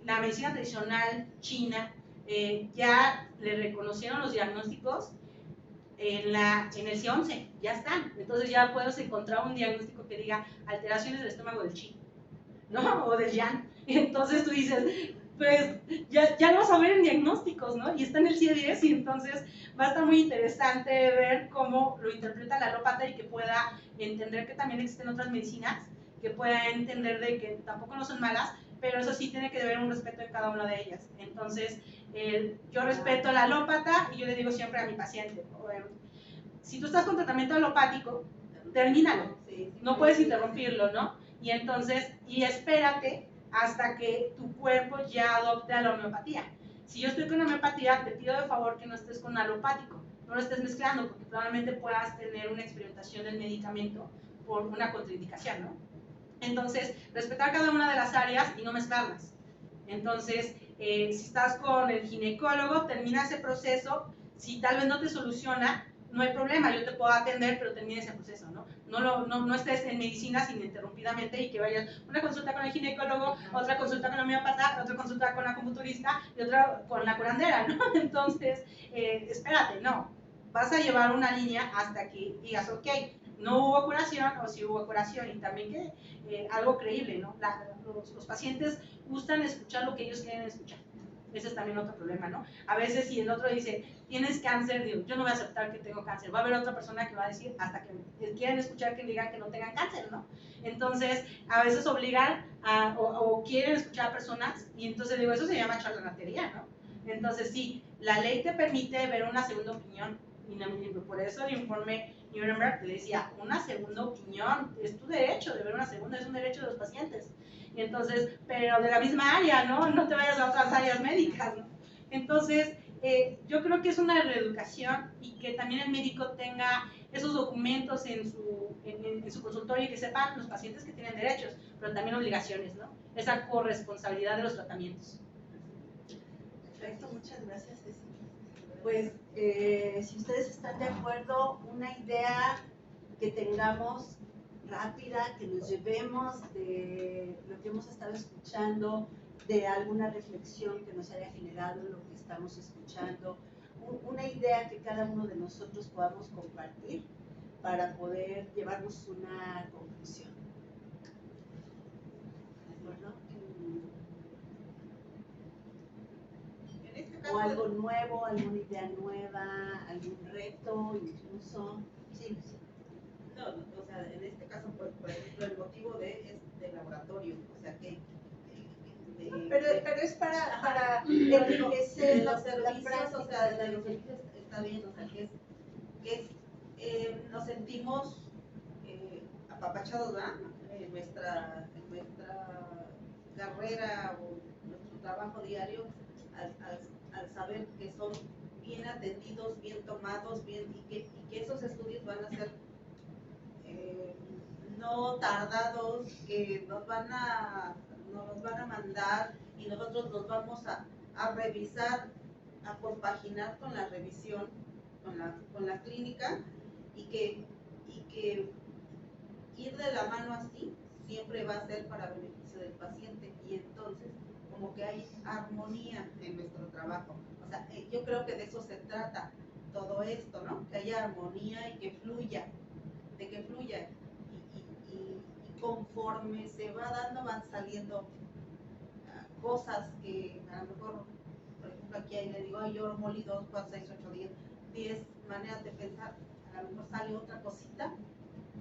la medicina tradicional china ya le reconocieron los diagnósticos en el C11, ya están. Entonces ya puedes encontrar un diagnóstico que diga alteraciones del estómago del Qi, ¿no? O del Yang. Entonces tú dices, pues ya lo vas a ver en diagnósticos, ¿no? Y está en el C10 y entonces va a estar muy interesante ver cómo lo interpreta el alópata y que pueda entender que también existen otras medicinas, que pueda entender de que tampoco no son malas, pero eso sí tiene que haber un respeto en cada una de ellas. Entonces, yo respeto al alópata y yo le digo siempre a mi paciente, si tú estás con tratamiento alopático, termínalo, no puedes interrumpirlo, ¿no? Y entonces, y espérate hasta que tu cuerpo ya adopte a la homeopatía. Si yo estoy con homeopatía, te pido de favor que no estés con alopático, no lo estés mezclando, porque probablemente puedas tener una experimentación del medicamento por una contraindicación, ¿no? Entonces, respetar cada una de las áreas y no mezclarlas. Entonces, si estás con el ginecólogo, termina ese proceso. Si tal vez no te soluciona, no hay problema, yo te puedo atender, pero termina ese proceso, ¿no? No estés en medicina ininterrumpidamente y que vayas una consulta con el ginecólogo, otra consulta con la homeópata, otra consulta con la acupunturista y otra con la curandera, ¿no? Entonces, espérate, no. Vas a llevar una línea hasta que digas, ok, no hubo curación o sí hubo curación, y también que algo creíble, ¿no? Los pacientes gustan escuchar lo que ellos quieren escuchar. Ese es también otro problema, ¿no? A veces si el otro dice, tienes cáncer, digo, yo no voy a aceptar que tengo cáncer. Va a haber otra persona que va a decir, hasta que quieren escuchar que digan que no tengan cáncer, ¿no? Entonces, a veces obligan o quieren escuchar a personas, y entonces digo, eso se llama charlatanería, ¿no? Entonces, sí, la ley te permite ver una segunda opinión, y por eso el informe Nuremberg le decía, una segunda opinión, es tu derecho de ver una segunda, es un derecho de los pacientes. Y entonces, pero de la misma área, ¿no? No te vayas a otras áreas médicas, ¿no? Entonces, yo creo que es una reeducación, y que también el médico tenga esos documentos en su consultorio y que sepan los pacientes que tienen derechos, pero también obligaciones, ¿no? Esa corresponsabilidad de los tratamientos. Perfecto, muchas gracias, Ceci. Pues, si ustedes están de acuerdo, una idea que tengamos rápida, que nos llevemos de lo que hemos estado escuchando, de alguna reflexión que nos haya generado lo que estamos escuchando, una idea que cada uno de nosotros podamos compartir para poder llevarnos una conclusión. ¿De acuerdo? O algo nuevo, alguna idea nueva, algún reto, incluso. Sí, sí. No, o sea, en este caso, por ejemplo, el motivo es de laboratorio, o sea, que pero es para enriquecer los servicios, o sea, de los servicios está bien, o sea, nos sentimos apapachados, ¿verdad? En nuestra carrera o nuestro trabajo diario, al saber que son bien atendidos, bien tomados, bien, y que esos estudios van a ser no tardados, que nos van a mandar, y nosotros nos vamos a revisar, a compaginar con la revisión, con la clínica, y que ir de la mano así siempre va a ser para beneficio del paciente y entonces como que hay armonía en nuestro trabajo. O sea, yo creo que de eso se trata todo esto, ¿no? Que haya armonía y que fluya, de que fluya. Y conforme se va dando, van saliendo cosas que a lo mejor, por ejemplo, aquí ahí le digo, ay, yo molí 2, 4, 6, 8, 10 maneras de pensar, a lo mejor sale otra cosita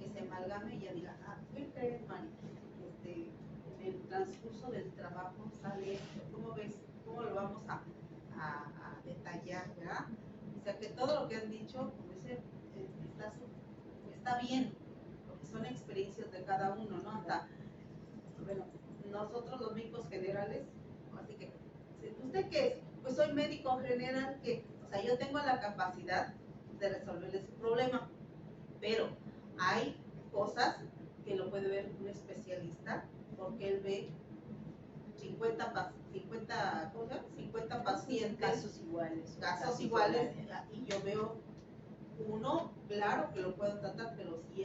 que se amalgame y ya diga, ¿qué crees, Mari? En el transcurso del trabajo sale esto, ¿cómo ves? ¿Cómo lo vamos a detallar, verdad? O sea, que todo lo que han dicho, como dice, está bien, porque son experiencias de cada uno, ¿no? Hasta, bueno, nosotros los médicos generales, así que, ¿usted qué es? Pues soy médico general, que, o sea, yo tengo la capacidad de resolverle su problema, pero hay cosas que lo puede ver un especialista, porque él ve 50 pacientes, casos iguales, y yo veo uno, claro que lo puedo tratar, pero si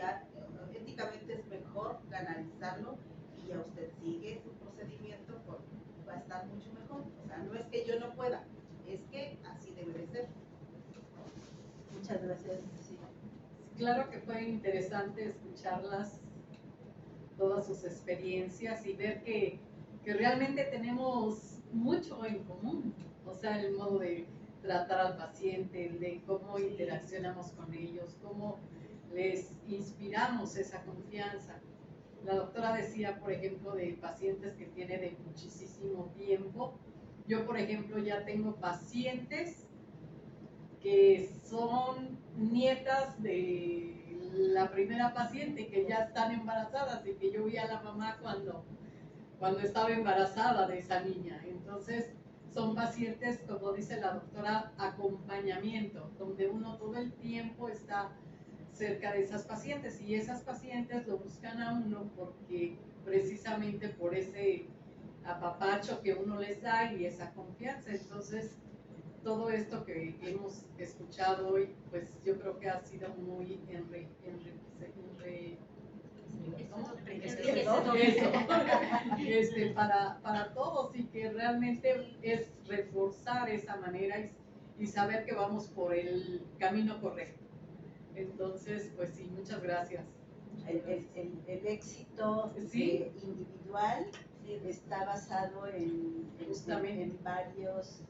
éticamente es mejor canalizarlo y ya usted sigue su procedimiento, pues va a estar mucho mejor. O sea, no es que yo no pueda, es que así debe de ser. Muchas gracias. Sí. Claro que fue interesante escucharlas, todas sus experiencias y ver que realmente tenemos mucho en común. O sea, el modo de tratar al paciente, de cómo interaccionamos con ellos, cómo les inspiramos esa confianza. La doctora decía, por ejemplo, de pacientes que tiene de muchísimo tiempo. Yo, por ejemplo, ya tengo pacientes que son nietas de la primera paciente, que ya están embarazadas y que yo vi a la mamá cuando estaba embarazada de esa niña. Entonces, son pacientes, como dice la doctora, acompañamiento, donde uno todo el tiempo está cerca de esas pacientes y esas pacientes lo buscan a uno porque precisamente por ese apapacho que uno les da y esa confianza. Entonces, todo esto que hemos escuchado hoy, pues yo creo que ha sido muy para todos, y que realmente es reforzar esa manera y saber que vamos por el camino correcto. Entonces, pues sí, muchas gracias. El éxito individual está basado en varios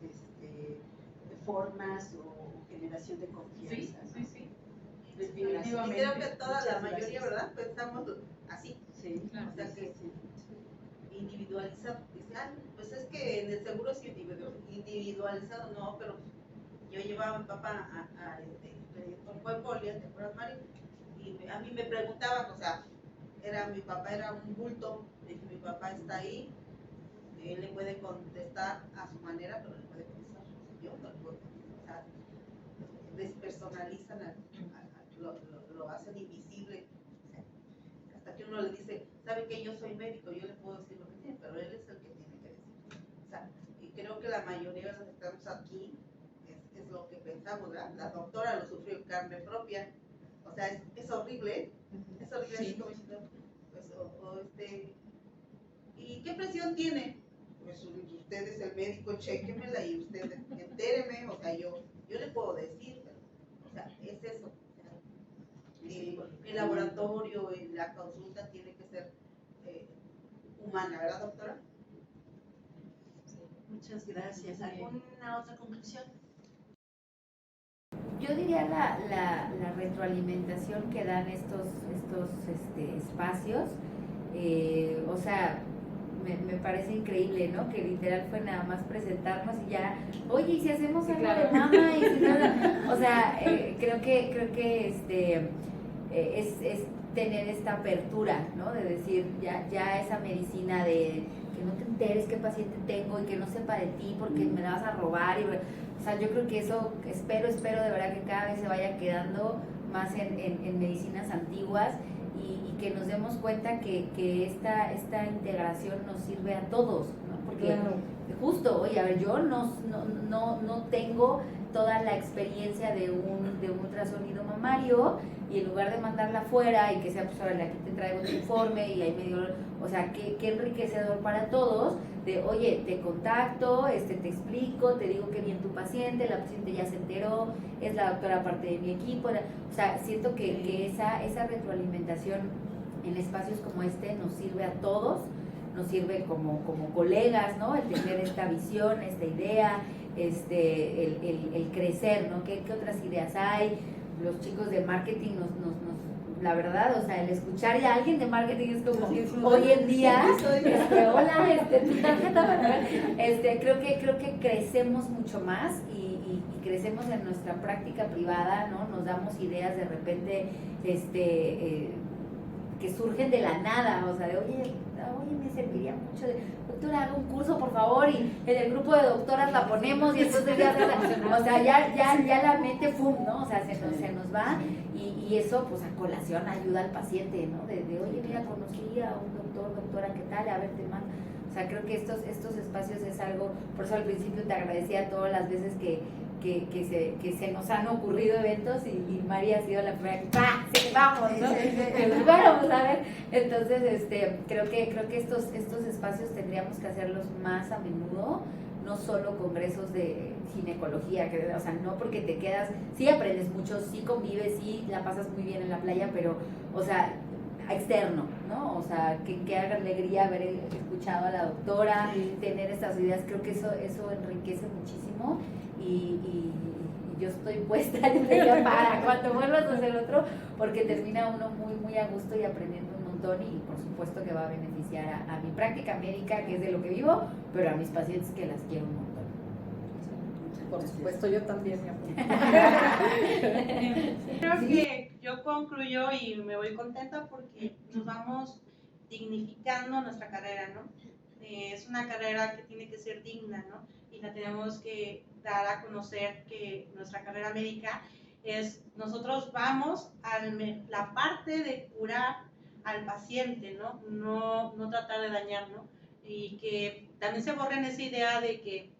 formas o generación de confianza. Sí. Definitivamente. Y creo que toda la mayoría, ¿verdad? Pensamos así. Sí, claro. O sea, que individualizado. Pues es que en el seguro es individualizado, no, pero yo llevaba a mi papá con buen polio, ¿te acuerdas, Mari? Y a mí me preguntaban, o sea, mi papá era un bulto, dije, mi papá está ahí, él le puede contestar a su manera, pero le puede contestar. Yo no le puedo contestar. Despersonalizan, lo hacen invisible. O sea, hasta que uno le dice, ¿sabe que yo soy médico? Yo le puedo decir lo que tiene, pero él es el que tiene que decir. O sea, y creo que la mayoría de los que estamos aquí es lo que pensamos, ¿verdad? La doctora lo sufrió en carne propia. O sea, es horrible, es horrible, así como diciendo, pues, ¿y qué presión tiene? Pues usted es el médico, chéquemela y usted entéreme, o sea, yo le puedo decir, pero, o sea, es eso. O sea, el laboratorio, la consulta tiene que ser humana, ¿verdad, doctora? Sí. Muchas gracias. ¿Alguna otra conclusión? Yo diría la retroalimentación que dan estos espacios, o sea, me parece increíble, ¿no? Que literal fue nada más presentarnos y ya, oye, ¿y si hacemos algo de mama? Y si no, o sea, creo que es tener esta apertura, ¿no? De decir, ya esa medicina de que no te enteres qué paciente tengo y que no sepa de ti porque me la vas a robar. O sea, yo creo que eso, espero de verdad que cada vez se vaya quedando más en medicinas antiguas y que nos demos cuenta que esta integración nos sirve a todos, ¿no? Porque justo, oye, a ver, yo no tengo toda la experiencia de un ultrasonido mamario, y en lugar de mandarla afuera y que sea, pues ahora aquí te traigo tu informe y ahí medio, o sea, qué enriquecedor para todos, de oye, te contacto, te explico, te digo que bien tu paciente, la paciente ya se enteró, es la doctora parte de mi equipo, o sea, siento que esa retroalimentación en espacios como este nos sirve a todos, nos sirve como colegas, ¿no? El tener esta visión, esta idea, el crecer, ¿no? ¿Qué otras ideas hay? Los chicos de marketing la verdad, o sea, el escuchar ya a alguien de marketing es como hoy en día, hola, creo que crecemos mucho más y crecemos en nuestra práctica privada, ¿no? Nos damos ideas de repente, que surgen de la nada, o sea, de oye, me serviría mucho, doctora, haga un curso, por favor, y en el grupo de doctoras la ponemos, y entonces ya la mente, ¡fum!, ¿no? O sea, se nos va, y eso, pues, a colación ayuda al paciente, ¿no? De oye, mira, conocí a un doctora, ¿qué tal? A ver, te mando. O sea, creo que estos espacios es algo, por eso al principio te agradecía todas las veces que se nos han ocurrido eventos y María ha sido la primera que ¡sí, vamos! ¿no? Bueno, vamos a ver. Entonces, creo que estos espacios tendríamos que hacerlos más a menudo, no solo congresos de ginecología, o sea, no porque te quedas, sí aprendes mucho, sí convives, sí la pasas muy bien en la playa, pero, o sea, externo, ¿no? O sea, que haga alegría haber escuchado a la doctora, tener estas ideas, creo que eso enriquece muchísimo y yo estoy puesta para cuando vuelvas a hacer otro, porque termina uno muy, muy a gusto y aprendiendo un montón y por supuesto que va a beneficiar a mi práctica médica, que es de lo que vivo, pero a mis pacientes que las quiero un montón. Por supuesto, yo también, mi amor. Creo que yo concluyo y me voy contenta porque nos vamos dignificando nuestra carrera, ¿no? Es una carrera que tiene que ser digna, ¿no? Y la tenemos que dar a conocer que nuestra carrera médica nosotros vamos a la parte de curar al paciente, ¿no? No tratar de dañar, ¿no? Y que también se borren esa idea de que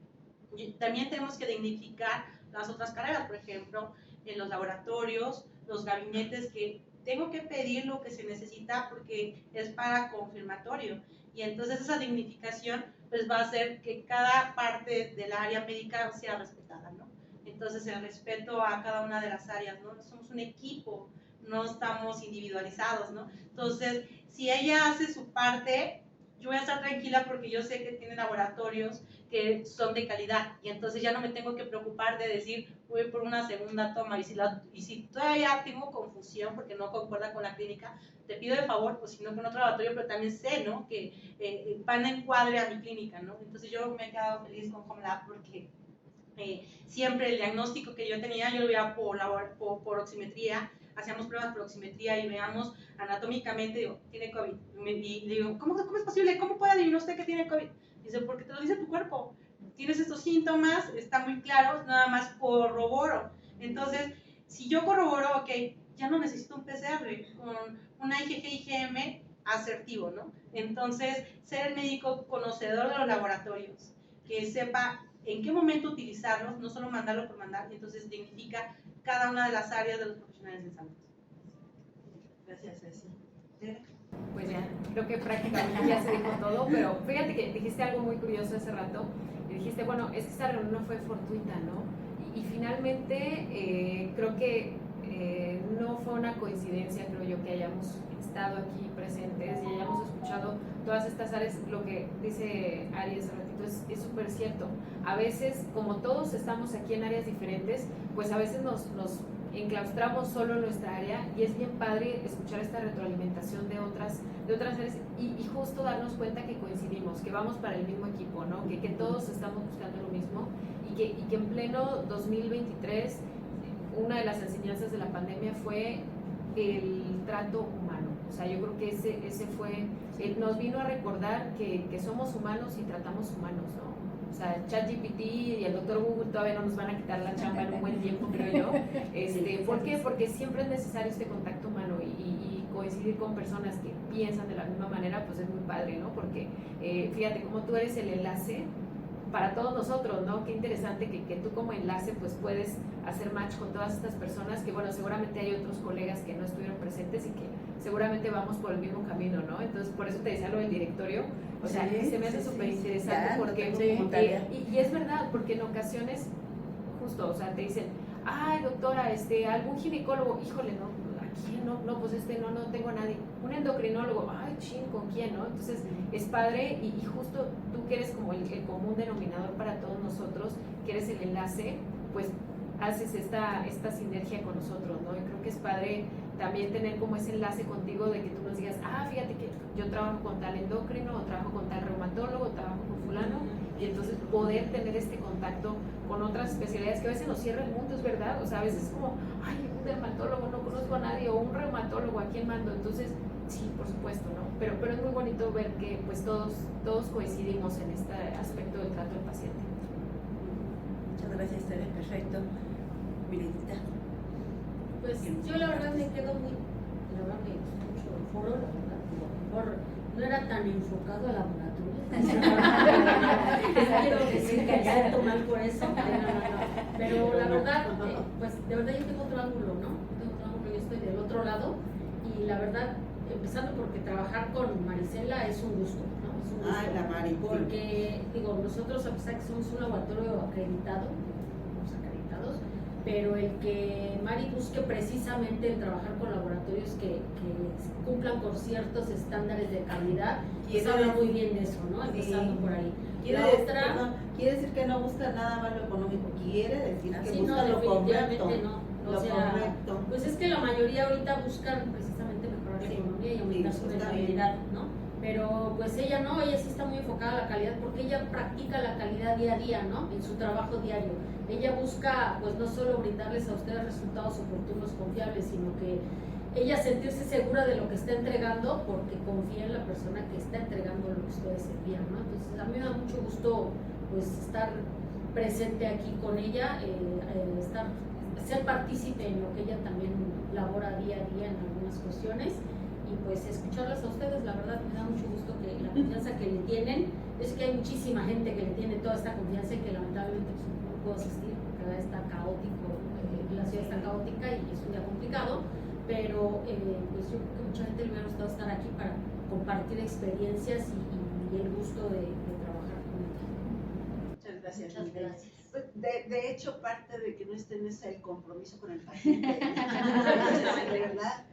también tenemos que dignificar las otras carreras, por ejemplo, en los laboratorios, los gabinetes, que tengo que pedir lo que se necesita porque es para confirmatorio. Y entonces esa dignificación pues va a hacer que cada parte del área médica sea respetada, ¿no? Entonces el respeto a cada una de las áreas, ¿no? Somos un equipo, no estamos individualizados, ¿no? Entonces, si ella hace su parte, yo voy a estar tranquila porque yo sé que tiene laboratorios que son de calidad y entonces ya no me tengo que preocupar de decir voy por una segunda toma y si todavía tengo confusión porque no concuerda con la clínica, te pido de favor, pues si no con otro laboratorio, pero también sé, ¿no? Que van en encuadre a mi clínica, ¿no? Entonces yo me he quedado feliz con HomeLab porque siempre el diagnóstico que yo tenía, yo lo veía por oximetría, hacíamos pruebas por oximetría y veamos anatómicamente, digo, tiene COVID. Y digo, ¿cómo es posible? ¿Cómo puede adivinar usted que tiene COVID? Dice, porque te lo dice tu cuerpo. Tienes estos síntomas, está muy claro, nada más corroboro. Entonces, si yo corroboro, ok, ya no necesito un PCR, con una IgG-IgM asertivo, ¿no? Entonces, ser el médico conocedor de los laboratorios, que sepa en qué momento utilizarlos, no solo mandarlo por mandar, y entonces dignifica cada una de las áreas de los profesionales de salud. Gracias, Ceci. Pues ya, creo que prácticamente ya se dijo todo, pero fíjate que dijiste algo muy curioso hace rato, y dijiste, bueno, es que esta reunión no fue fortuita, ¿no? Y finalmente creo que no fue una coincidencia, creo yo, que hayamos estado aquí presentes y hayamos escuchado todas estas áreas. Lo que dice Ari hace ratito es súper cierto. A veces, como todos estamos aquí en áreas diferentes, pues a veces nos enclaustramos solo en nuestra área y es bien padre escuchar esta retroalimentación de otras áreas y justo darnos cuenta que coincidimos, que vamos para el mismo equipo, ¿no? Que todos estamos buscando lo mismo y que en pleno 2023 una de las enseñanzas de la pandemia fue el trato humano. O sea, yo creo que ese fue, nos vino a recordar que somos humanos y tratamos humanos, ¿no? O sea, ChatGPT y el doctor Google todavía no nos van a quitar la chamba en un buen tiempo, creo yo. ¿Por qué? Porque siempre es necesario este contacto humano y coincidir con personas que piensan de la misma manera, pues es muy padre, ¿no? Porque fíjate, como tú eres el enlace para todos nosotros, ¿no? Qué interesante que tú como enlace pues puedes hacer match con todas estas personas que, bueno, seguramente hay otros colegas que no estuvieron presentes y que seguramente vamos por el mismo camino, ¿no? Entonces, por eso te decía lo del directorio, o sea, Sí, se me hace súper interesante Ya, porque, lo tengo como tarea. y es verdad, porque en ocasiones, justo, o sea, te dicen, ay, doctora, algún ginecólogo, híjole, no, ¿a quién? No, pues no tengo a nadie. Un endocrinólogo, ay, ching, ¿con quién, no? Entonces, es padre y justo tú que eres como el común denominador para todos nosotros, que eres el enlace, pues haces esta sinergia con nosotros, ¿no? Y creo que es padre también tener como ese enlace contigo de que tú nos digas, fíjate que yo trabajo con tal endocrino, o trabajo con tal reumatólogo, o trabajo con fulano, y entonces poder tener este contacto con otras especialidades que a veces nos cierra el mundo, es verdad, o sea, a veces es como, ay, un dermatólogo, no conozco a nadie, o un reumatólogo, ¿a quién mando? Entonces, sí, por supuesto, ¿no? Pero es muy bonito ver que pues todos coincidimos en este aspecto del trato del paciente. Muchas gracias, Tere, perfecto. Miritita. Pues yo la verdad me quedo muy, la verdad me gustó mucho el foro, la verdad, a lo mejor no era tan enfocado a laboratorio. Quiero decir que ya siento mal por eso, pero la verdad, pues de verdad yo tengo otro ángulo, ¿no? Yo estoy del otro lado y la verdad, empezando porque trabajar con Marisela es un gusto, ¿no? Es un gusto, La Mari. porque digo, nosotros a pesar que somos un laboratorio acreditado, pero el que Mari busque precisamente el trabajar con laboratorios que cumplan con ciertos estándares de calidad, pues habla muy bien de eso, ¿no? Empezando por ahí. Quiere decir que no busca nada más lo económico, quiere decir que busca lo correcto. O sea, pues es que la mayoría ahorita buscan precisamente mejorar la economía y aumentar su rentabilidad, ¿no? Pero pues ella no, ella sí está muy enfocada a la calidad porque ella practica la calidad día a día, ¿no? En su trabajo diario. Ella busca pues no solo brindarles a ustedes resultados oportunos, confiables, sino que ella sentirse segura de lo que está entregando porque confía en la persona que está entregando lo que ustedes envían, ¿no? Entonces a mí me da mucho gusto pues estar presente aquí con ella, ser partícipe en lo que ella también labora día a día en algunas cuestiones. Y pues escucharlas a ustedes, la verdad me da mucho gusto que la confianza que le tienen, es que hay muchísima gente que le tiene toda esta confianza y que lamentablemente pues, no puedo asistir porque ahora está caótico, la ciudad está caótica y es un día complicado, pero pues yo creo que mucha gente le hubiera gustado estar aquí para compartir experiencias y el gusto de trabajar con ella. Muchas gracias. Muchas gracias. Pues de hecho, parte de que no estén es el compromiso con el paciente. De verdad.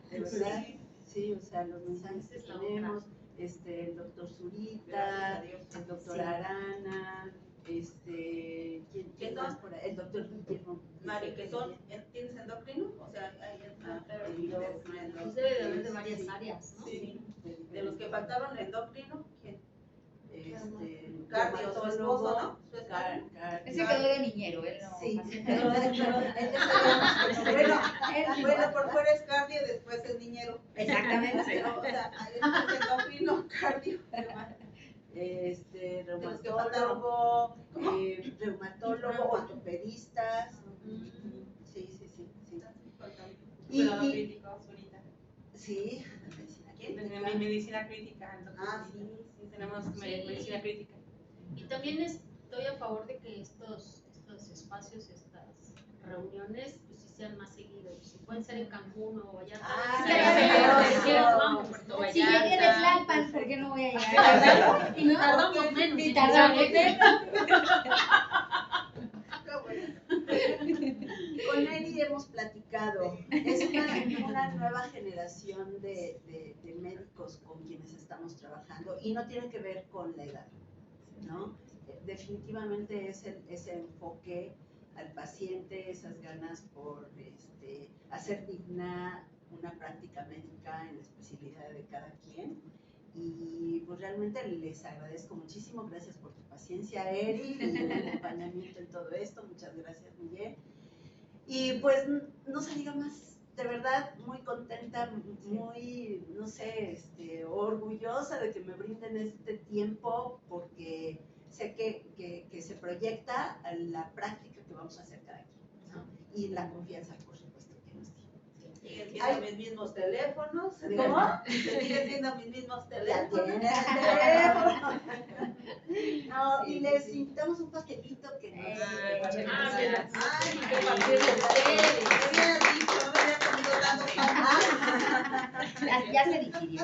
Sí, o sea, los mensajes que tenemos, el doctor Zurita, el doctor Arana, ¿quién más por ahí? El doctor Guillermo. Mari, que ¿tienes endocrino? O sea, Pues debe de haber de varias áreas, ¿no? Sí. De los que faltaron endocrino, ¿quién? Cardio, su esposo, ¿no? Ese quedó de niñero, él no. Sí, Pero bueno, por fuera es cardio y después es niñero. Exactamente. Pero, o sea, es endocrino, cardio. Reumatólogo, ortopedistas. Sí. Cuidado crítico, Zurita. Sí. ¿Quién? Medicina crítica. Sí. Tenemos medicina crítica. Y también estoy a favor de que estos espacios, estas reuniones, pues sí sean más seguidos. Si pueden ser en Cancún o Vallarta. Si llegué de Tlalpan, ¿por qué no voy a llegar? Y tardamos menos. Y tardamos menos. Con Eri hemos platicado, es una nueva generación de médicos con quienes estamos trabajando y no tiene que ver con la edad, ¿no? Definitivamente es ese enfoque al paciente, esas ganas por hacer digna una práctica médica en la especialidad de cada quien. Y pues realmente les agradezco muchísimo, gracias por tu paciencia, Eri, y el acompañamiento en todo esto, muchas gracias, Miguel. Y pues no se diga más, de verdad muy contenta, muy, no sé, orgullosa de que me brinden este tiempo porque sé que se proyecta a la práctica que vamos a hacer cada quien, ¿no? Y la confianza, por supuesto, que nos tiene. Siguen siendo mis mismos teléfonos. ¿Cómo? Siguen siendo mis mismos teléfonos. No, y les invitamos un pastelito que nos... Ay, Qué partir de ustedes. No había dicho, no había comido tanto. Ya se digirió.